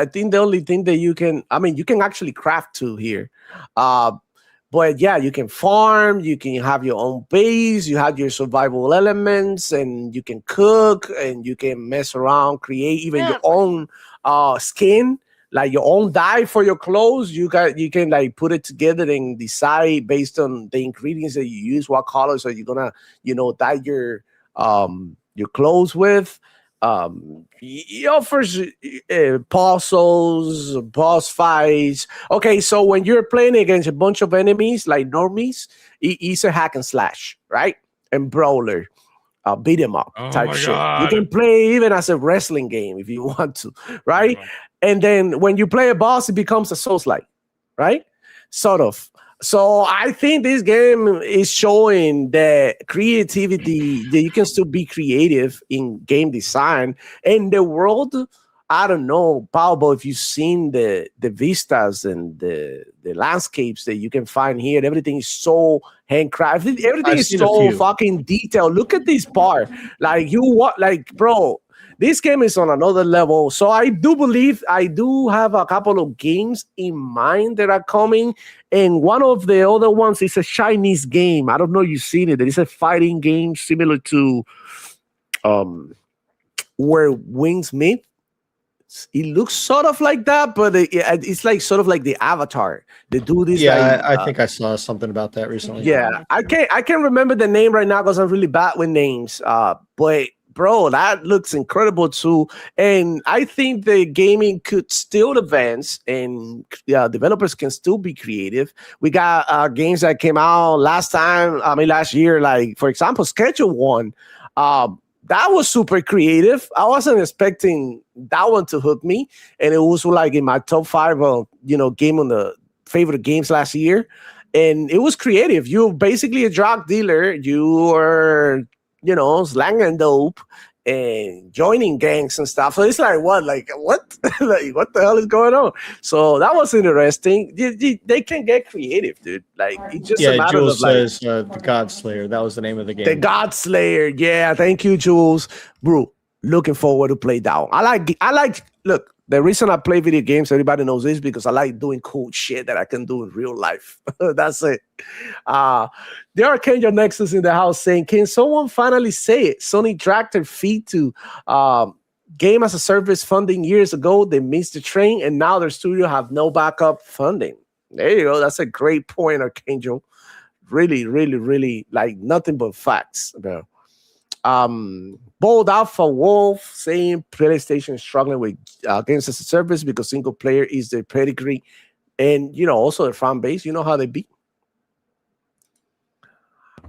think the only thing that you can actually craft to here. But yeah, you can farm, you can have your own base, you have your survival elements, and you can cook, and you can mess around, create even your own skin, like your own dye for your clothes. You can like put it together and decide based on the ingredients that you use, what colors are you gonna, dye your clothes with. He offers puzzles, boss fights. Okay, so when you're playing against a bunch of enemies like normies, it's a hack and slash, right? And brawler, beat 'em up type shit. God. You can play even as a wrestling game if you want to, right? And then when you play a boss, it becomes a Souls-like, right? Sort of. So I think this game is showing the creativity, that you can still be creative in game design. And the world, I don't know, Pablo, if you've seen the vistas and the landscapes that you can find here, everything is so handcrafted. Everything is so fucking detailed. Look at this part. Bro, this game is on another level. So I do believe I do have a couple of games in mind that are coming. And one of the other ones is a Chinese game. I don't know if you've seen it. It is a fighting game similar to Where Wings Meet. It looks sort of like that, but it's like sort of like the Avatar. They do this. Yeah, I think I saw something about that recently. Yeah, I can't remember the name right now because I'm really bad with names. But bro, that looks incredible too. And I think the gaming could still advance, and developers can still be creative. We got games that came out last year, like for example, Schedule One. That was super creative. I wasn't expecting that one to hook me, and it was like in my top 5 game on the favorite games last year. And it was creative. You're basically a drug dealer. You are, slanging dope and joining gangs and stuff. So it's like, what? Like, what? Like, what the hell is going on? So that was interesting. They can get creative, dude. Like, it's just a matter Jules of like says the God Slayer. That was the name of the game. the God Slayer. Yeah, thank you, Jules. Bro, looking forward to play that one. I like. Look, the reason I play video games, everybody knows this, because I like doing cool shit that I can do in real life. That's it. The Archangel Nexus in the house saying, can someone finally say it? Sony dragged their feet to game as a service funding years ago. They missed the train, and now their studio have no backup funding. There you go. That's a great point, Archangel. Really, really, really, like nothing but facts, bro. Bold Alpha Wolf saying PlayStation is struggling with games as a service because single player is their pedigree, and also their fan base. You know how they be.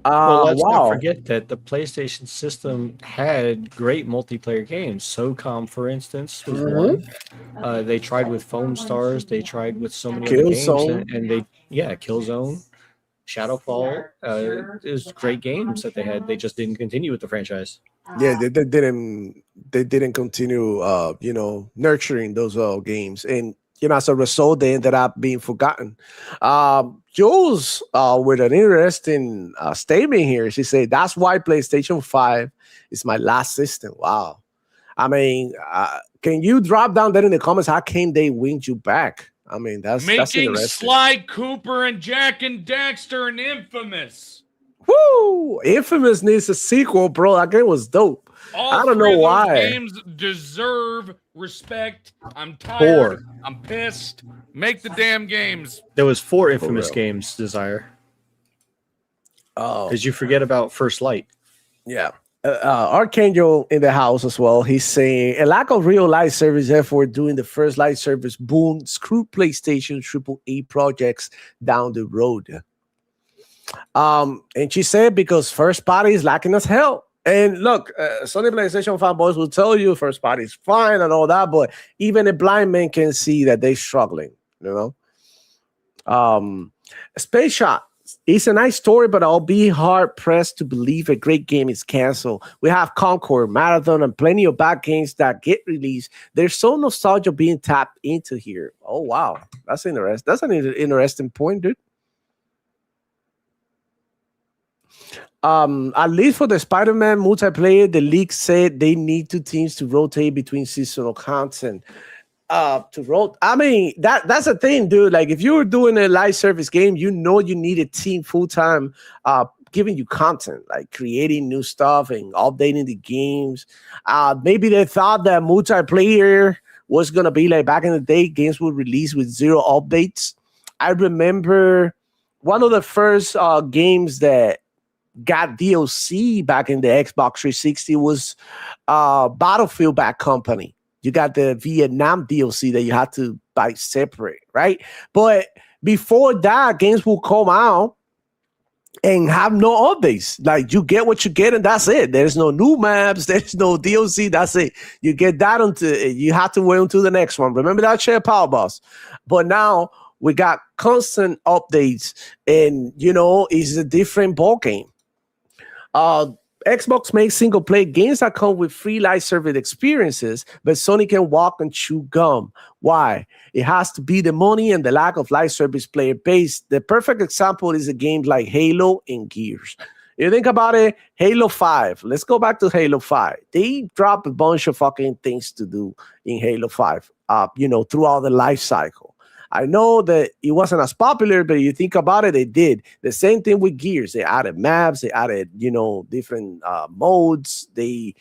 Well, let's not forget that the PlayStation system had great multiplayer games. SOCOM, for instance, was one. They tried with Foam Stars. They tried with so many other games, and Killzone. Shadowfall is great games that they had. They just didn't continue with the franchise. Yeah, they didn't continue nurturing those games, and as a result they ended up being forgotten. Jules with an interesting statement here. She said that's why PlayStation 5 is my last system. Wow. I mean, can you drop down there in the comments, how can they win you back? I mean, that's making interesting. Sly Cooper and Jack and Daxter and Infamous. Woo! Infamous needs a sequel, bro. That game was dope. I don't know why. Games deserve respect. I'm tired. 4. I'm pissed. Make the damn games. There was 4 Infamous games, Desire. Oh, because you forget about First Light. Yeah. Archangel in the house as well. He's saying a lack of real life service effort doing the first light service boom screw PlayStation AAA projects down the road. And she said because first party is lacking as hell. And look, Sony PlayStation fanboys will tell you first party is fine and all that, but even a blind man can see that they're struggling. Space Shot. It's a nice story, but I'll be hard-pressed to believe a great game is canceled. We have Concord, Marathon, and plenty of bad games that get released. There's so nostalgia being tapped into here. Oh, wow. That's interesting. That's an interesting point, dude. At least for the Spider-Man multiplayer, the league said they need 2 teams to rotate between seasonal content. I mean, that's the thing, dude. Like if you were doing a live service game, you need a team full-time giving you content, like creating new stuff and updating the games. Maybe they thought that multiplayer was gonna be like back in the day, games would release with 0 updates. I remember one of the first games that got DLC back in the Xbox 360 was Battlefield Bad Company. You got the Vietnam DLC that you had to buy separate, right? But before that, games will come out and have no updates. Like you get what you get, and that's it. There's no new maps. There's no DLC. That's it. You get that until you have to wait until the next one. Remember that shit, Power Boss? But now we got constant updates, and it's a different ball game. Xbox makes single-player games that come with free live service experiences, but Sony can walk and chew gum. Why? It has to be the money and the lack of live service player base. The perfect example is a game like Halo and Gears. You think about it, Halo 5. Let's go back to Halo 5. They dropped a bunch of fucking things to do in Halo 5, throughout the life cycle. I know that it wasn't as popular, but you think about it, they did. The same thing with Gears. They added maps, they added, different modes, they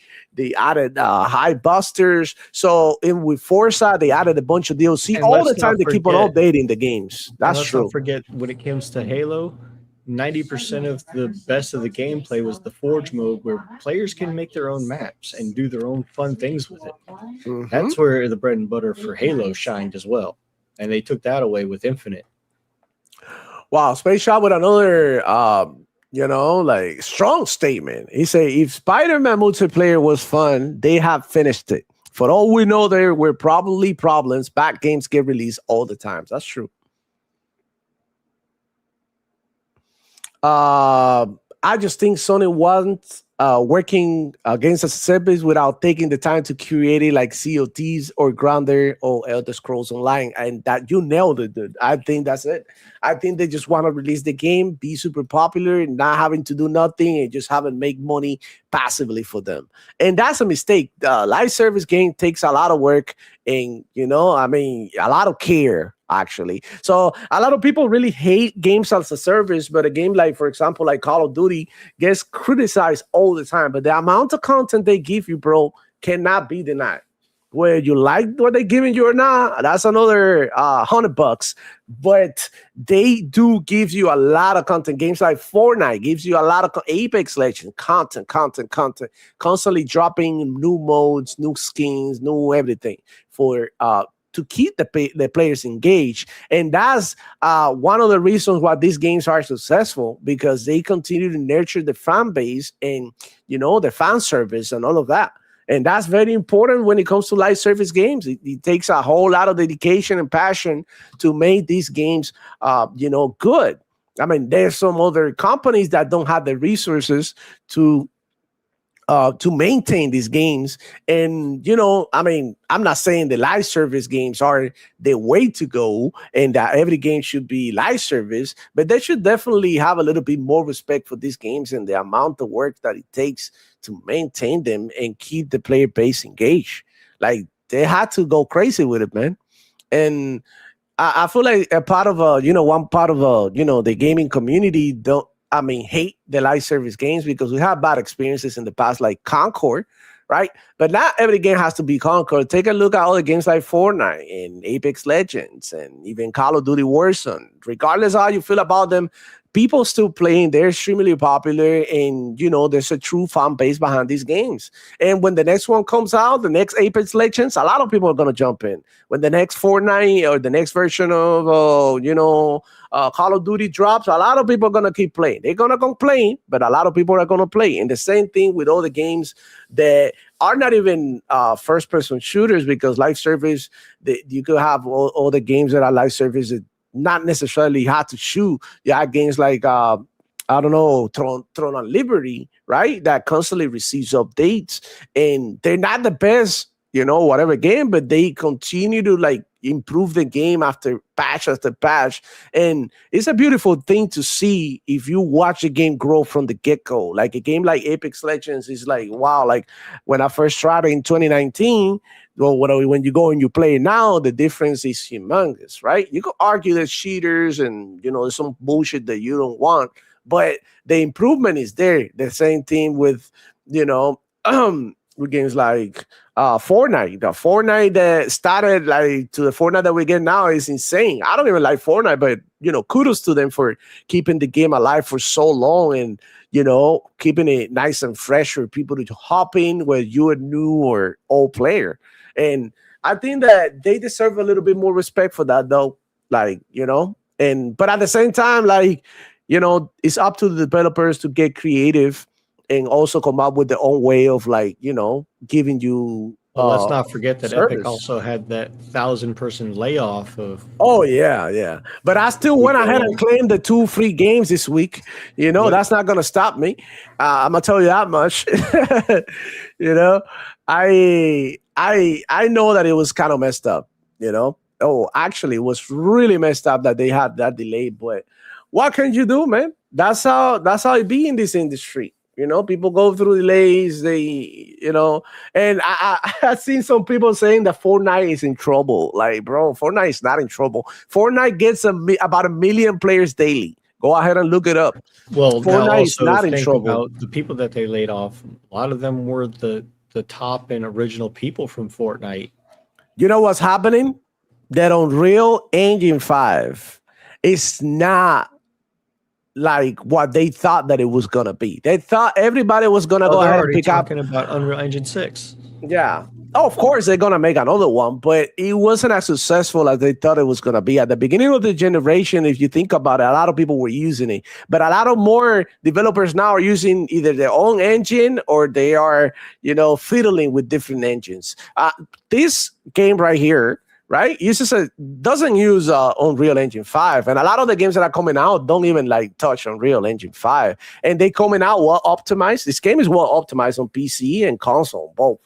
added high busters. So with Forza, they added a bunch of DLC. And all the time they keep on updating the games. That's true. Don't forget, when it comes to Halo, 90% of the best of the gameplay was the Forge mode, where players can make their own maps and do their own fun things with it. Mhm. That's where the bread and butter for Halo shined as well, and they took that away with Infinite. Wow, Space Shot with another, like strong statement. He said, if Spider-Man multiplayer was fun, they have finished it. For all we know, there were probably problems. Back games get released all the time. That's true. I just think Sony wasn't working against a service without taking the time to create it, like COTs or Grandeur or Elder Scrolls Online, and that you nailed it, dude. I think that's it. I think they just want to release the game, be super popular, and not having to do nothing, and just having make money passively for them. And that's a mistake. Live service game takes a lot of work, and a lot of care. Actually, so a lot of people really hate games as a service, but a game like, for example, like Call of Duty gets criticized all the time. But the amount of content they give you, bro, cannot be denied. Whether you like what they're giving you or not, that's another $100. But they do give you a lot of content. Games like Fortnite gives you a lot of Apex Legends content, constantly dropping new modes, new skins, new everything for to keep the players engaged. And that's one of the reasons why these games are successful, because they continue to nurture the fan base and, the fan service and all of that. And that's very important when it comes to live service games. It takes a whole lot of dedication and passion to make these games, good. I mean, there's some other companies that don't have the resources to maintain these games. And, I'm not saying the live service games are the way to go and that every game should be live service, but they should definitely have a little bit more respect for these games and the amount of work that it takes to maintain them and keep the player base engaged. Like, they had to go crazy with it, man. And I feel like one part of the gaming community hate the live service games because we have bad experiences in the past, like Concord, right? But not every game has to be Concord. Take a look at all the games like Fortnite and Apex Legends and even Call of Duty Warzone. Regardless of how you feel about them, people still playing. They're extremely popular, and there's a true fan base behind these games. And when the next one comes out, the next Apex Legends, a lot of people are gonna jump in. When the next Fortnite or the next version of Call of Duty drops, a lot of people are gonna keep playing. They're gonna complain, but a lot of people are gonna play. And the same thing with all the games that are not even first-person shooters, because live service, you could have all the games that are live service that not necessarily have to shoot. You have games like Throne on Liberty, right? That constantly receives updates, and they're not the best, whatever game, but they continue to improve the game after patch. And it's a beautiful thing to see if you watch a game grow from the get-go. Like a game like Apex Legends is like, wow. Like when I first tried it in 2019, well, when you go and you play it now, the difference is humongous, right? You could argue that cheaters and, there's some bullshit that you don't want, but the improvement is there. The same thing with, with games like Fortnite. The Fortnite that started to the Fortnite that we get now is insane. I don't even like Fortnite, but kudos to them for keeping the game alive for so long and keeping it nice and fresh for people to hop in, whether you're a new or old player. And I think that they deserve a little bit more respect for that, though. But at the same time, it's up to the developers to get creative and also come up with their own way of giving you. Well, let's not forget that service. Epic also had that 1,000-person layoff of. Oh yeah. But I still went ahead and claimed the 2 free games this week. That's not gonna stop me. I'm gonna tell you that much. I know that it was kind of messed up. Oh, actually, it was really messed up that they had that delay. But what can you do, man? That's how it be in this industry. People go through delays. And I've seen some people saying that Fortnite is in trouble. Like, bro, Fortnite is not in trouble. Fortnite gets about 1 million players daily. Go ahead and look it up. Well, Fortnite is not in think trouble. About the people that they laid off. A lot of them were the top and original people from Fortnite. You know what's happening? That Unreal Engine 5 is not like what they thought that it was gonna be. They thought everybody was gonna go they're ahead and already pick up. talking about Unreal Engine 6. Yeah. Oh, of course they're gonna make another one, but it wasn't as successful as they thought it was gonna be. At the beginning of the generation, if you think about it, a lot of people were using it, but a lot of more developers now are using either their own engine or they are, fiddling with different engines. This game right here, right, doesn't use Unreal Engine 5, and a lot of the games that are coming out don't even like touch Unreal Engine 5, and they coming out well optimized. This game is well optimized on PC and console both.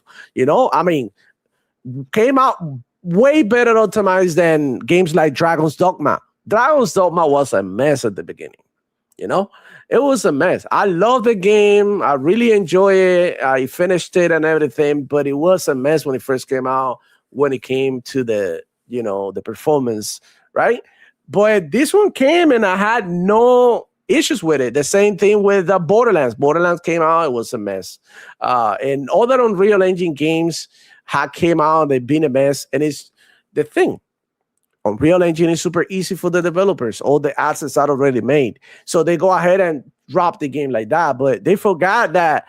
Came out way better optimized than games like Dragon's Dogma. Dragon's Dogma was a mess at the beginning. It was a mess. I love the game. I really enjoy it. I finished it and everything, but it was a mess when it first came out, when it came to the performance, right? But this one came and I had no issues with it. The same thing with Borderlands. Borderlands came out, it was a mess. And other Unreal Engine games came out, they've been a mess. And it's the thing. Unreal Engine is super easy for the developers. All the assets are already made. So they go ahead and drop the game like that. But they forgot that,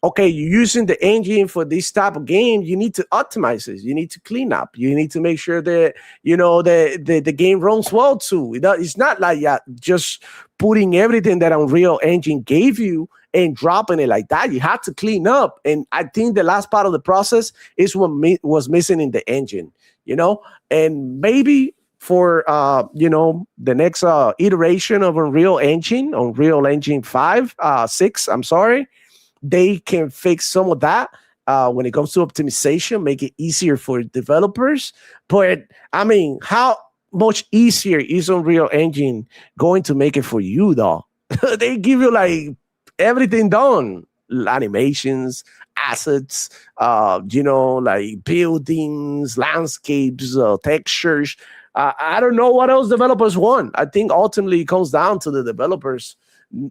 okay, you're using the engine for this type of game, you need to optimize it. You need to clean up. You need to make sure that, the game runs well too. It's not like just putting everything that Unreal Engine gave you and dropping it like that. You have to clean up. And I think the last part of the process is what was missing in the engine, and maybe for, the next iteration of Unreal Engine 6, I'm sorry, they can fix some of that when it comes to optimization, make it easier for developers. But how much easier is Unreal Engine going to make it for you, though? They give you like everything done, animations, assets, like buildings, landscapes, textures. I don't know what else developers want. I think ultimately it comes down to the developers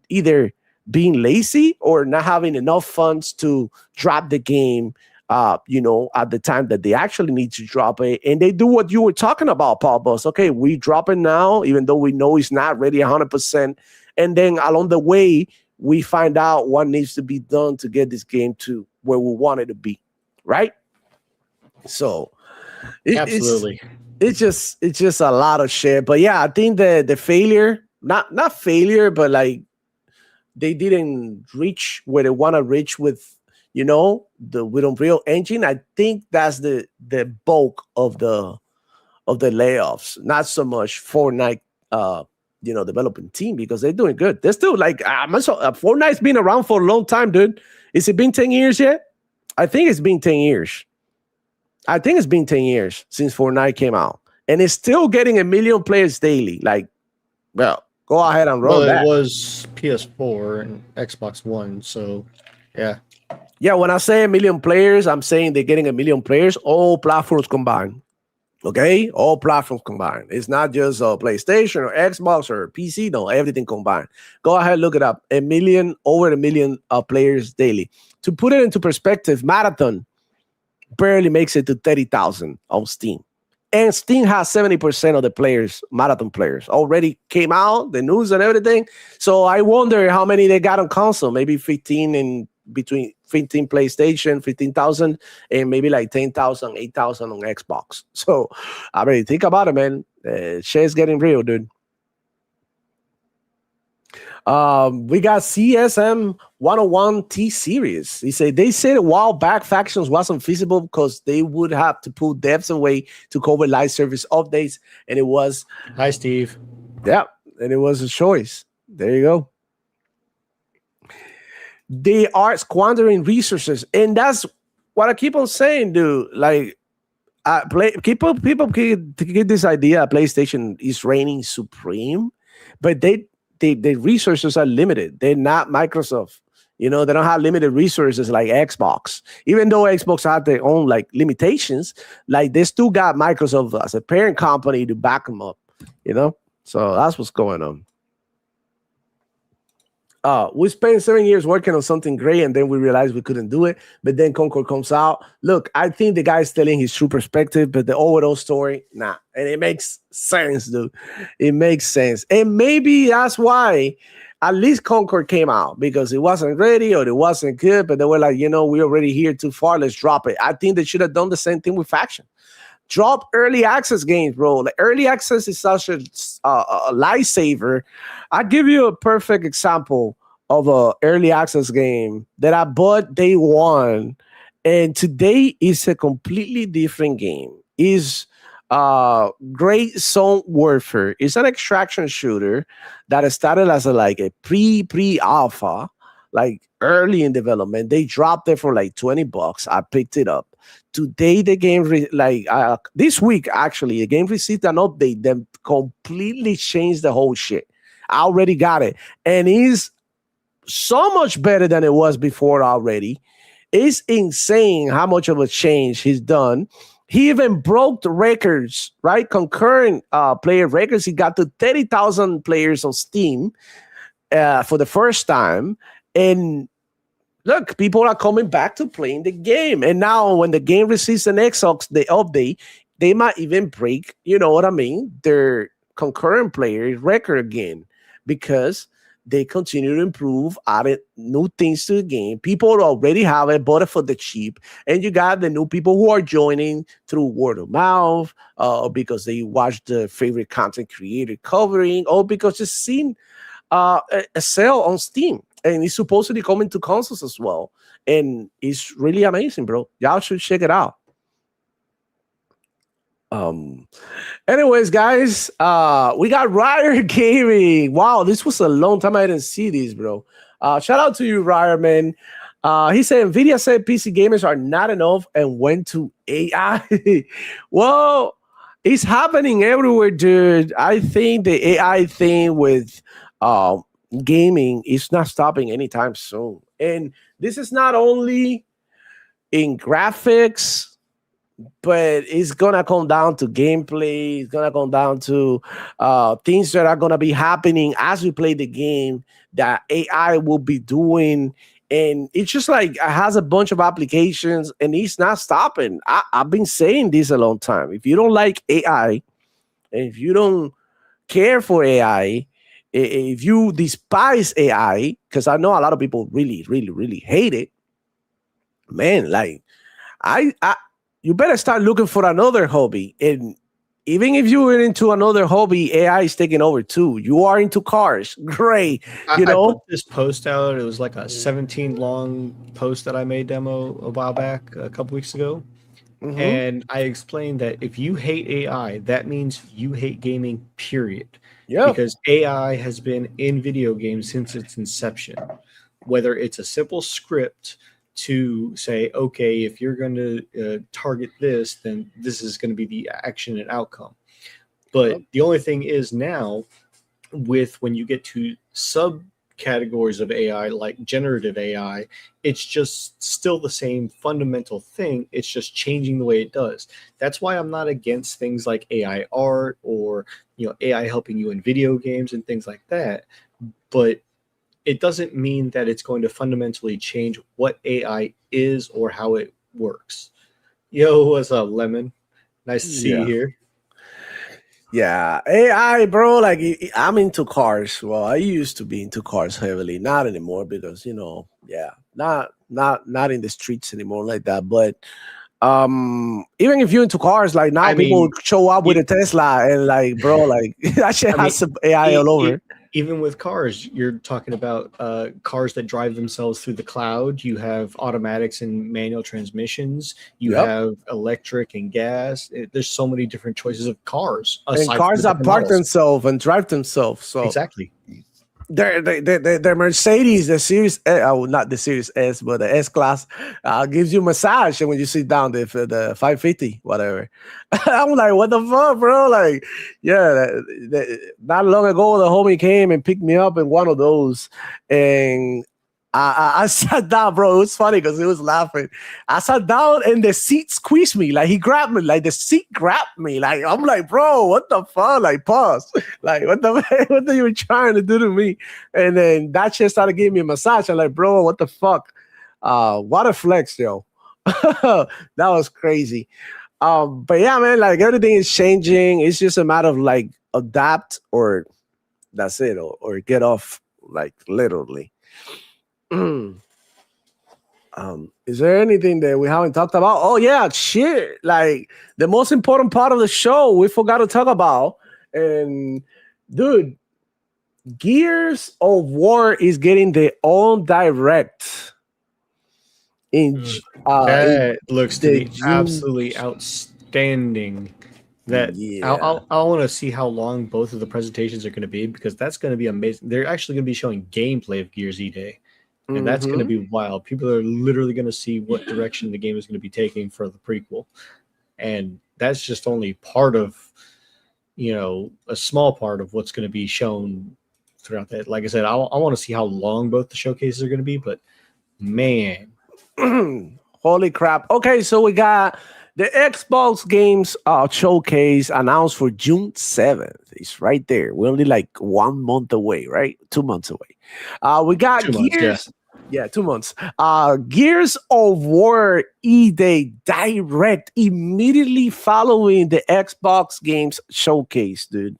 either being lazy or not having enough funds to drop the game, at the time that they actually need to drop it. And they do what you were talking about, Paul Boss. Okay, we drop it now, even though we know it's not ready 100%. And then along the way, we find out what needs to be done to get this game to where we want it to be, right? So Absolutely. It's just a lot of shit. But yeah, I think the failure, not failure, but like they didn't reach where they want to reach with, with Unreal Engine. I think that's the bulk of the layoffs, not so much Fortnite, developing team, because they're doing good. They're still like, Fortnite's been around for a long time, dude. Is it been 10 years yet? I think it's been 10 years. I think it's been 10 years since Fortnite came out, and it's still getting 1 million players daily. Like, well, go ahead and roll that. It was PS4 and Xbox One, so yeah. Yeah, when I say 1 million players, I'm saying they're getting 1 million players, all platforms combined. Okay, all platforms combined. It's not just PlayStation or Xbox or PC. No, everything combined. Go ahead, look it up. Over 1 million players daily. To put it into perspective, Marathon barely makes it to 30,000 on Steam. And Steam has 70% of the players, Marathon players, already came out, the news and everything. So I wonder how many they got on console. Maybe 15 and between 15 PlayStation, 15,000, and maybe like 10,000, 8,000 on Xbox. So think about it, man. Shit's getting real, dude. We got CSM 101 T series. They said a while back factions wasn't feasible because they would have to pull devs away to cover live service updates, and it was. Hi, Steve. Yeah, and it was a choice. There you go. They are squandering resources, and that's what I keep on saying, dude. Like, people get this idea PlayStation is reigning supreme, but the resources are limited. They're not Microsoft. They don't have limited resources like Xbox. Even though Xbox had their own like limitations, like they still got Microsoft as a parent company to back them up. So that's what's going on. We spent 7 years working on something great, and then we realized we couldn't do it. But then Concord comes out. Look, I think the guy's telling his true perspective, but the overall story, nah. And it makes sense, dude. It makes sense. And maybe that's why at least Concord came out, because it wasn't ready or it wasn't good. But they were like, we're already here too far. Let's drop it. I think they should have done the same thing with Faction. Drop early access games, bro. Like, early access is such a lifesaver. I give you a perfect example of a early access game that I bought day one, and today is a completely different game. Is Great Zone Warfare. It's an extraction shooter that started as a pre alpha, like early in development. They dropped it for like $20. I picked it up. Today, the game, this week, actually, the game received an update that completely changed the whole shit. I already got it. And it's so much better than it was before already. It's insane how much of a change he's done. He even broke the records, right? Concurrent player records. He got to 30,000 players on Steam for the first time. And look, people are coming back to playing the game. And now when the game receives an Xbox, the update, they might even break, their concurrent player record again, because they continue to improve, added new things to the game. People already have it, bought it for the cheap. And you got the new people who are joining through word of mouth, because they watch the favorite content creator covering, or because it's seen a sale on Steam. And it's supposedly coming to consoles as well. And it's really amazing, bro. Y'all should check it out. Anyways, guys, we got Riot Gaming. Wow, this was a long time I didn't see these, bro. Shout out to you, Riot, man. He said Nvidia said PC gamers are not enough and went to AI. Well, it's happening everywhere, dude. I think the AI thing with gaming is not stopping anytime soon. And this is not only in graphics, but it's gonna come down to gameplay. It's gonna come down to things that are gonna be happening as we play the game that AI will be doing. And it's just like it has a bunch of applications, and it's not stopping. I've been saying this a long time. If you don't like AI, and if you don't care for AI, if you despise AI, because I know a lot of people really, really, really hate it, man, like you better start looking for another hobby. And even if you're into another hobby, AI is taking over too. You are into cars. Great. I put this post out. It was like a 17 long post that I made demo a while back, a couple weeks ago. Mm-hmm. And I explained that if you hate AI, that means you hate gaming, period. Yeah. Because AI has been in video games since its inception. Whether it's a simple script to say, okay, if you're going to target this, then this is going to be the action and outcome. But the only thing is now, with when you get to subcategories of AI, like generative AI, it's just still the same fundamental thing. It's just changing the way it does. That's why I'm not against things like AI art or AI helping you in video games and things like that. But it doesn't mean that it's going to fundamentally change what AI is or how it works. Yo, what's up, Lemon? Nice to see you here. Yeah, AI, bro. Like, I'm into cars. Well, I used to be into cars heavily, not anymore because not in the streets anymore like that. But even if you're into cars, like now people show up with a Tesla and like, bro, like that shit has some AI all over. Even with cars, you're talking about cars that drive themselves through the cloud. You have automatics and manual transmissions. You have electric and gas. There's so many different choices of cars. And cars that park themselves and drive themselves. So exactly. The Mercedes, the Series, not the Series S, but the S class, gives you massage when you sit down the 550, whatever. I'm like, what the fuck, bro? Like, not long ago, the homie came and picked me up in one of those, and I sat down, bro. It was funny because it was laughing. I sat down and the seat squeezed me. Like he grabbed me. Like the seat grabbed me. Like I'm like, bro, what the fuck? Like pause. Like what the what are you trying to do to me? And then that shit started giving me a massage. I'm like, bro, what the fuck? What a flex, yo. That was crazy. But yeah, man, like everything is changing. It's just a matter of like adapt or that's it, or get off, like literally. Is there anything that we haven't talked about? Oh yeah, shit. Like the most important part of the show we forgot to talk about. And dude, Gears of War is getting their own direct That looks to the be June. absolutely outstanding. That Yeah. I want to see how long both of the presentations are going to be, because that's going to be amazing. They're actually going to be showing gameplay of Gears E-Day, and that's going to be wild. People are literally going to see what direction the game is going to be taking for the prequel, and that's just only part of, a small part of what's going to be shown throughout that. Like I said, I want to see how long both the showcases are going to be, but man. Holy crap. Okay, so we got the Xbox games showcase announced for June 7th. It's right there. We're only like 1 month away, right? 2 months away. We got 2 months, Gears. Yeah, 2 months. Gears of War E-Day direct immediately following the Xbox games showcase, dude.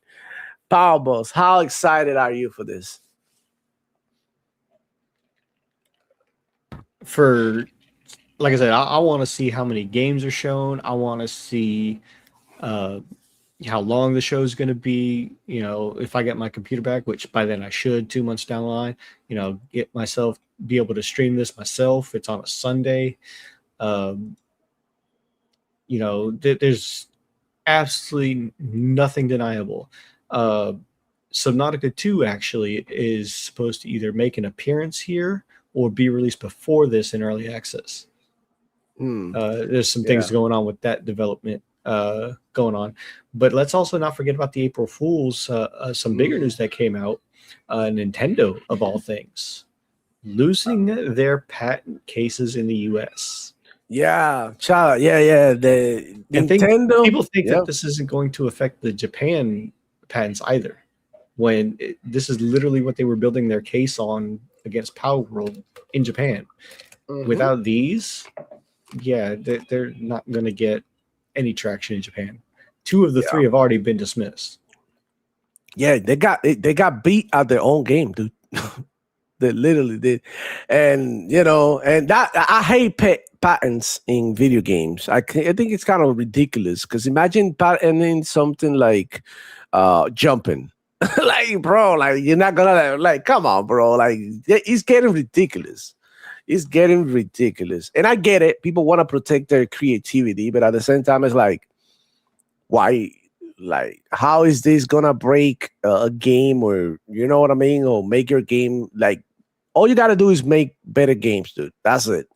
Power Boss, how excited are you for this? Like I said, I want to see how many games are shown. I want to see how long the show is going to be. If I get my computer back, which by then I should, 2 months down the line, be able to stream this myself. It's on a Sunday. There's absolutely nothing deniable. Subnautica 2 actually is supposed to either make an appearance here or be released before this in early access. There's some things going on with that development going on. But let's also not forget about the April Fools, some bigger news that came out. Nintendo, of all things, losing their patent cases in the U.S. Yeah, child. Yeah. The Nintendo. People think that this isn't going to affect the Japan patents either, when this is literally what they were building their case on against Power World in Japan. Without these, they're not going to get any traction in Japan. 2 of the 3 have already been dismissed. Yeah, they got beat at their own game, dude. They literally did. And and that I hate patents in video games. I think it's kind of ridiculous, because imagine patenting something like jumping. Like, bro, like you're not gonna like come on, bro. Like it's getting ridiculous. It's getting ridiculous. And I get it. People want to protect their creativity, but at the same time, it's like, why? Like, how is this gonna break a game, or you know what I mean, or make your game like? All you gotta do is make better games, dude. That's it.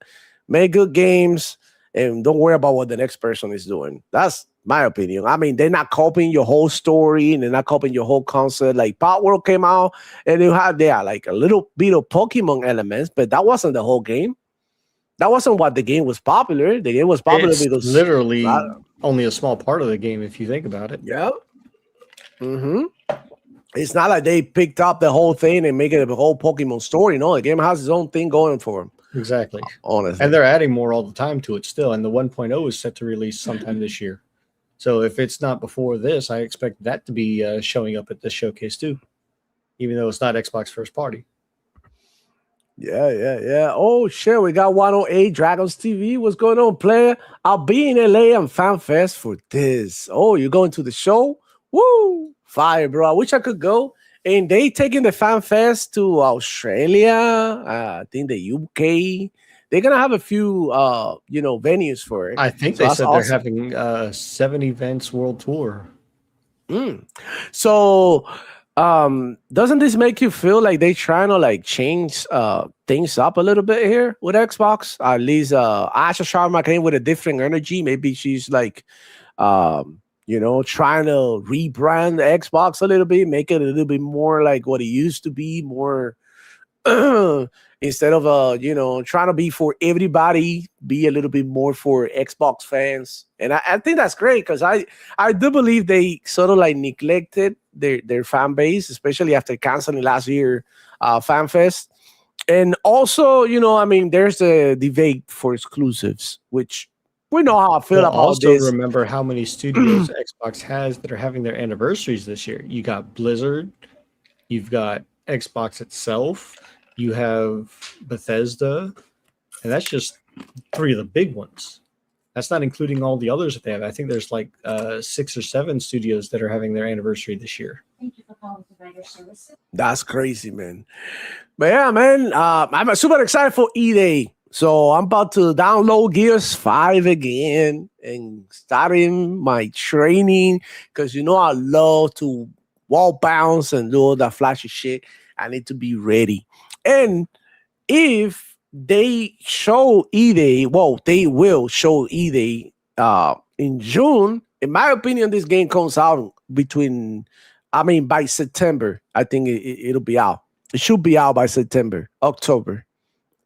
Make good games and don't worry about what the next person is doing. That's my opinion. I mean, they're not copying your whole story and they're not copying your whole concept. Like Power World came out and you had there like a little bit of Pokemon elements, but that wasn't the whole game. That wasn't what the game was popular. The game was popular because literally only a small part of the game, if you think about it. Yeah. It's not like they picked up the whole thing and make it a whole Pokemon story. No, the game has its own thing going for them. Exactly. Honestly. And they're adding more all the time to it still. And the 1.0 is set to release sometime this year. So if it's not before this, I expect that to be showing up at this showcase too, even though it's not Xbox first party. Yeah. Oh, shit. We got 108 Dragons TV. What's going on, player? I'll be in LA and FanFest for this. Oh, you're going to the show? Woo! Fire, bro. I wish I could go. And they taking the FanFest to Australia, I think the UK. They're gonna have a few venues for it. I think they said they're having 7 events world tour. So doesn't this make you feel like they trying to like change things up a little bit here with Xbox? At least Asha Sharma came with a different energy. Maybe she's like trying to rebrand the Xbox a little bit, make it a little bit more like what it used to be, more instead of trying to be for everybody, be a little bit more for Xbox fans. And I think that's great because I do believe they sort of like neglected their fan base, especially after canceling last year fan fest. And also, I mean, there's a debate for exclusives, which we know how I feel Well, about also this. remember how many studios Xbox has that are having their anniversaries this year. You got Blizzard, you've got Xbox itself, you have Bethesda, and that's just three of the big ones. That's not including all the others that they have. I think there's like 6 or 7 studios that are having their anniversary this year. That's crazy, man. But yeah, man, I'm super excited for E-Day. So I'm about to download Gears 5 again and starting my training because I love to wall bounce and do all that flashy shit. I need to be ready. And if they show E-Day, well, they will show E-Day in June. In my opinion, this game comes out by September. I think it'll be out. It should be out by September, October,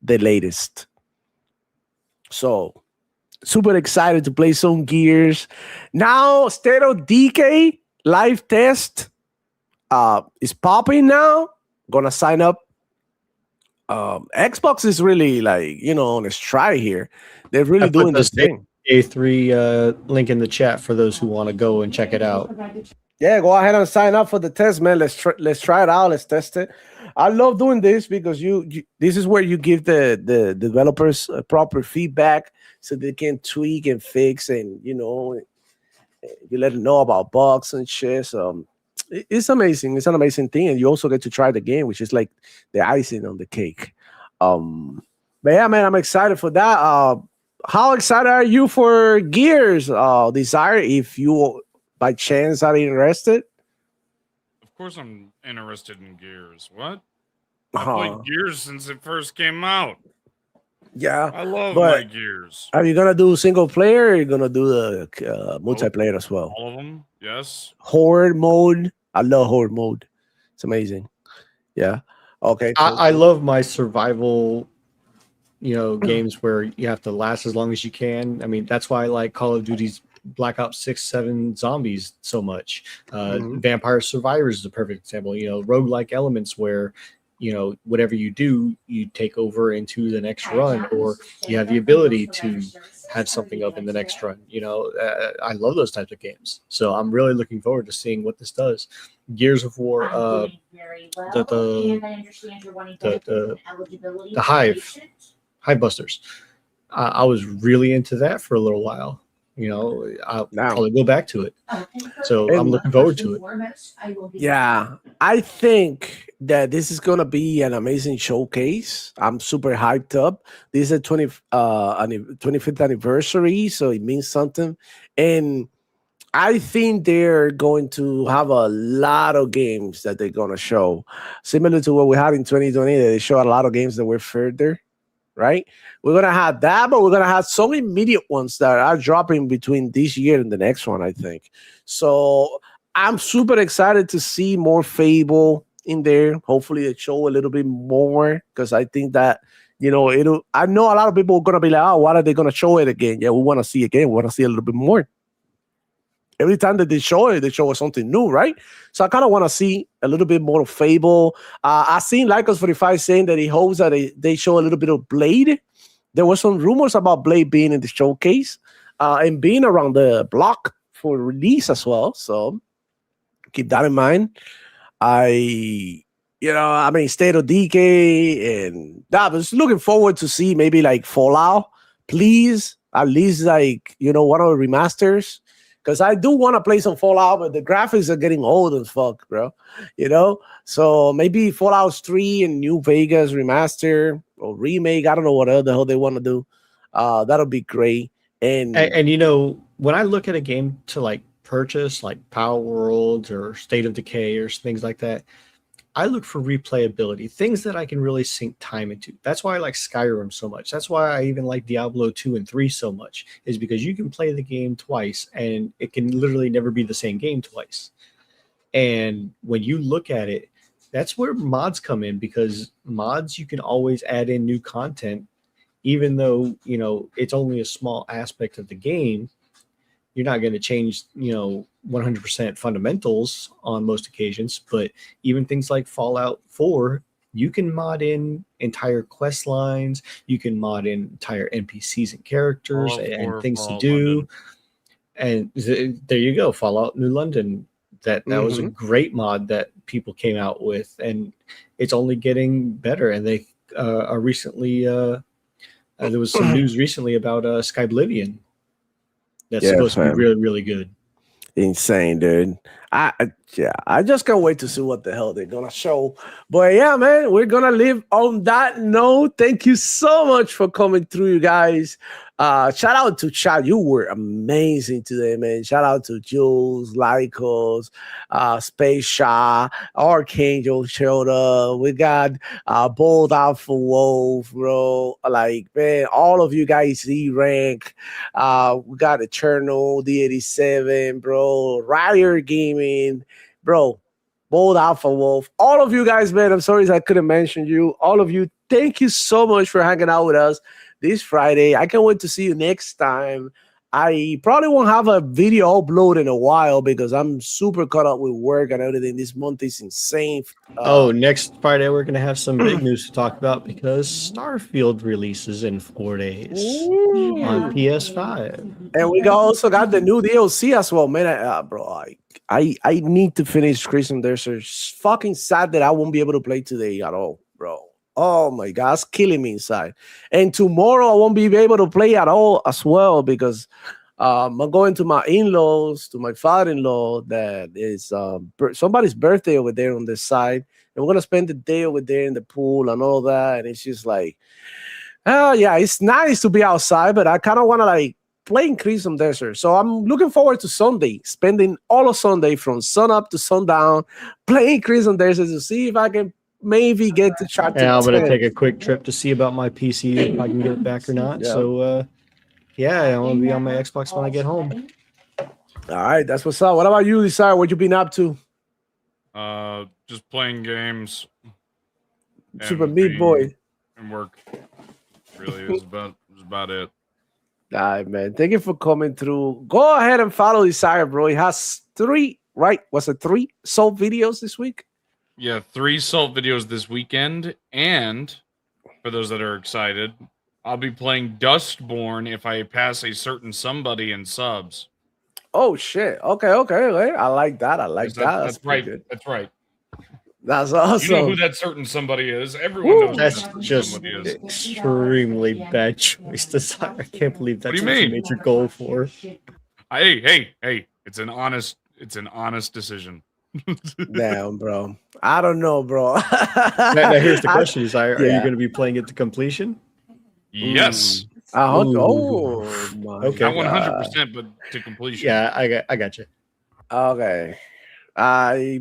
the latest. So super excited to play some Gears. Now, State of Decay live test is popping now. Gonna sign up. Xbox is really on a stride here. They're really doing this thing. A3 link in the chat for those who want to go and check it out. Yeah, go ahead and sign up for the test, man. Let's try it out. Let's test it. I love doing this because you this is where you give the developers proper feedback so they can tweak and fix, and you let them know about bugs and shit. So it's amazing. It's an amazing thing, and you also get to try the game, which is like the icing on the cake. But yeah, man, I'm excited for that. How excited are you for Gears? Desire, if you by chance are interested? Of course, I'm interested in Gears. What? I Uh, played Gears since it first came out. yeah, I love but my Gears. are you gonna do single player? Or are you gonna do the multiplayer as well? All of them, yes. Horde mode. I love horde mode. It's amazing. Yeah. Okay. I love my survival, games where you have to last as long as you can. I mean, that's why I like Call of Duty's Black Ops 6, 7 Zombies so much. Vampire Survivors is a perfect example. Roguelike elements where, whatever you do, you take over into the next run, or you have the ability to have something up in the next run. I love those types of games. So I'm really looking forward to seeing what this does. Gears of War, the Hive Busters. I was really into that for a little while. I'll probably go back to it. So I'm looking forward to it. Yeah, I think that this is gonna be an amazing showcase. I'm super hyped up. This is a 25th anniversary, so it means something. And I think they're going to have a lot of games that they're gonna show, similar to what we had in 2020. They show a lot of games that were further. Right, we're gonna have that, but we're gonna have some immediate ones that are dropping between this year and the next one, I think. So I'm super excited to see more Fable in there. Hopefully, they show a little bit more because I think that it'll. I know a lot of people are gonna be like, "Oh, why are they gonna show it again?" Yeah, we want to see it again. We want to see a little bit more. Every time that they show us something new, right? So I kind of want to see a little bit more of Fable. I seen Lycos45 saying that he hopes that they show a little bit of Blade. There were some rumors about Blade being in the showcase and being around the block for release as well. So keep that in mind. State of Decay and that. I was looking forward to see maybe like Fallout. Please, at least one of the remasters. Because I do want to play some Fallout, but the graphics are getting old as fuck, bro. So maybe Fallout 3 and New Vegas remaster or remake. I don't know what the hell they want to do. That'll be great. And when I look at a game to like purchase, like Power Worlds or State of Decay or things like that, I look for replayability, things that I can really sink time into. That's why I like Skyrim so much. That's why I even like Diablo 2 and 3 so much, is because you can play the game twice and it can literally never be the same game twice. And when you look at it, that's where mods come in, because mods, you can always add in new content, even though, it's only a small aspect of the game. You're not going to change, 100% fundamentals on most occasions, but even things like Fallout 4, you can mod in entire quest lines, you can mod in entire NPCs and characters Fallout 4, and things to Fallout do. London. And there you go, Fallout New London. That was a great mod that people came out with, and it's only getting better. And they are recently there was some news recently about Skyblivion that's supposed to be really, really good. Insane, dude. I just can't wait to see what the hell they're gonna show. But yeah, man, we're gonna live on that note. Thank you so much for coming through, you guys. Shout out to Chad. You were amazing today, man. Shout out to Jules, Lycos, Space Shah, Archangel showed up. We got Bold Alpha Wolf, bro. Like, man, all of you guys E-Rank. We got Eternal, D87, bro. Riot Gaming, bro. Bold Alpha Wolf. All of you guys, man. I'm sorry I couldn't mention you. All of you, thank you so much for hanging out with us this Friday. I can't wait to see you next time. I probably won't have a video upload in a while because I'm super caught up with work and everything. This month is insane. Next Friday we're going to have some big news to talk about because Starfield releases in 4 days on PS5. And we also got the new DLC as well, man. Bro, I need to finish Crimson Desert. It's fucking sad that I won't be able to play today at all, bro. Oh my God, it's killing me inside. And tomorrow I won't be able to play at all as well because I'm going to my in-laws, to my father-in-law that is somebody's birthday over there on this side. And we're going to spend the day over there in the pool and all that. And it's just like, yeah, it's nice to be outside, but I kind of want to like play in Crimson Desert. So I'm looking forward to Sunday, spending all of Sunday from sun up to sundown, playing Crimson Desert to see if I can maybe get to chapter 10. I'm going to take a quick trip to see about my PC, if I can get it back or not. Yeah. So, yeah, I'm going to be on my Xbox when I get home. All right, that's what's up. What about you, Desire? What you been up to? Just playing games. Super Meat Boy. And work. Really, is about it. All right, man. Thank you for coming through. Go ahead and follow Desire, bro. He has 3, right? Was it 3 Soul videos this week? Yeah, 3 Salt videos this weekend, and for those that are excited, I'll be playing Dustborn if I pass a certain somebody in subs. Oh shit! Okay. I like that. That's right. Good. That's right. That's awesome. You know who that certain somebody is. Everyone knows that's who just somebody is. Extremely bad choice. Desire. I can't believe that's what you made your goal for. Hey! It's an honest decision. Damn, bro. I don't know, bro. now here's the question: Are you going to be playing it to completion? Yes. Oh my okay. Not 100%, but to completion. Yeah, I got you. Okay.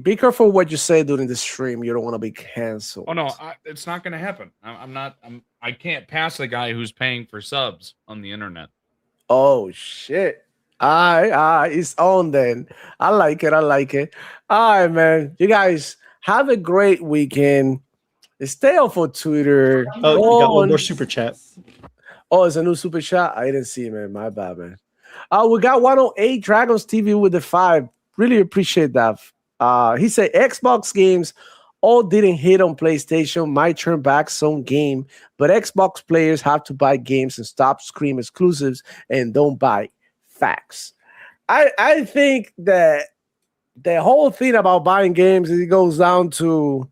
Be careful what you say during the stream. You don't want to be canceled. Oh no, it's not going to happen. I can't pass the guy who's paying for subs on the internet. Oh shit. It's on then. I like it. All right, man. You guys have a great weekend. Stay off of Twitter. Oh, you got one more super chat. Oh, it's a new super chat. I didn't see it, man. My bad, man. We got 108 Dragons TV with the 5. Really appreciate that. He said Xbox games all didn't hit on PlayStation. Might turn back some game, but Xbox players have to buy games and stop Scream exclusives and don't buy. Facts. I think that the whole thing about buying games is it goes down to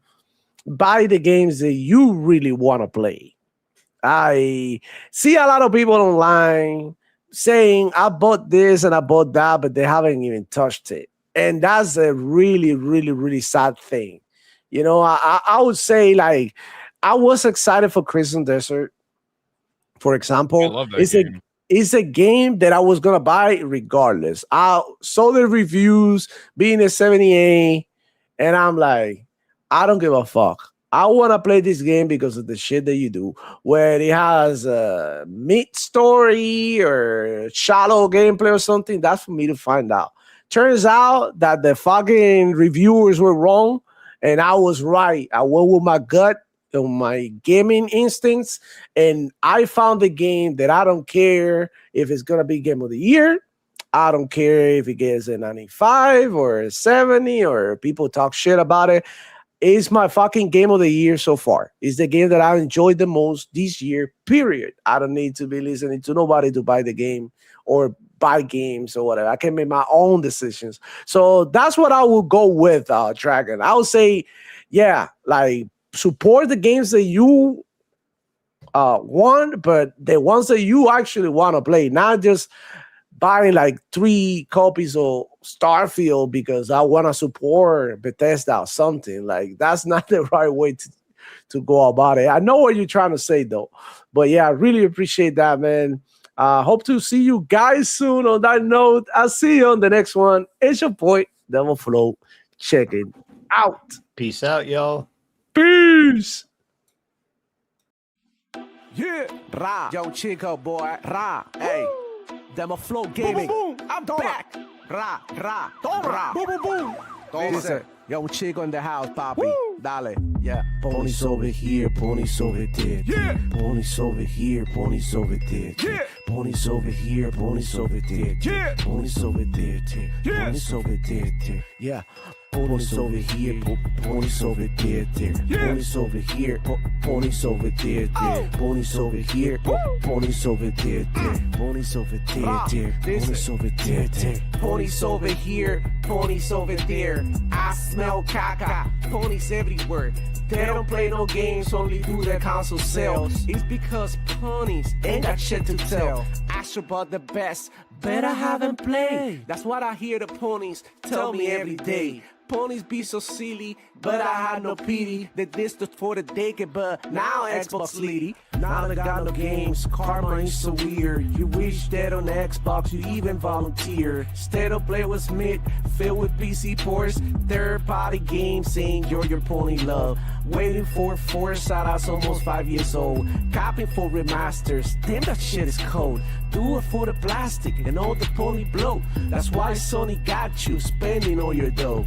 buy the games that you really want to play. I see a lot of people online saying I bought this and I bought that, but they haven't even touched it. And that's a really, really, really sad thing. You know, I would say like I was excited for Crimson Desert, for example. I love that game. It's a game that I was going to buy regardless. I saw the reviews being a 78, and I'm like, I don't give a fuck. I want to play this game because of the shit that you do, where it has a mid story or shallow gameplay or something. That's for me to find out. Turns out that the fucking reviewers were wrong, And I was right. I went with my gut and my gaming instincts, and I found a game that I don't care if it's gonna be game of the year. I don't care if it gets a 95 or a 70 or people talk shit about it. It's my fucking game of the year so far. It's the game that I enjoyed the most this year, period. I don't need to be listening to nobody to buy the game or buy games or whatever. I can make my own decisions. So that's what I will go with, Dragon. I would say, yeah, like support the games that you want, but the ones that you actually want to play, not just buying like 3 copies of Starfield because I want to support Bethesda or something. Like, that's not the right way to go about it. I know what you're trying to say, though. But yeah, I really appreciate that, man. Hope to see you guys soon. On that note, I'll see you on the next one. It's your boy, Devil Flow. Check it out. Peace out, y'all. Peace. Yeah, Ra, yo Chico boy, Ra, hey, Demo Flow Gaming, boom, boom, I'm back, Ra, boom, boom, boom. Listen, yo Chico in the house, papi, dale, yeah. Ponies over here, ponies over there. Yeah. Ponies over here, ponies over there. Yeah. Ponies over here, ponies over there. Yeah. Ponies over there. Yeah. Ponies over there. Yeah. Ponies over here, ponies over there. Yeah. Ponies over here, ponies over there. Oh. Ponies over here, ponies over there. Ponies over there. Ponies over there. Ponies over here, ponies over there. I smell caca, ponies everywhere. They don't play no games, only do their console sales. It's because ponies ain't got shit to tell. Ask about the best, but I haven't played. That's what I hear the ponies tell me every day. Ponies be so silly, but I had no pity. They dissed us for the decade, but now Xbox leady. Now they got no games, karma is so weird. You wish that on Xbox you even volunteer. State of play was mid, filled with PC ports. Third-party games saying you're your pony love. Waiting for Forza that's almost 5 years old. Copying for remasters, damn that shit is cold. Do it for the plastic and all the pony blow. That's why Sony got you spending all your dough.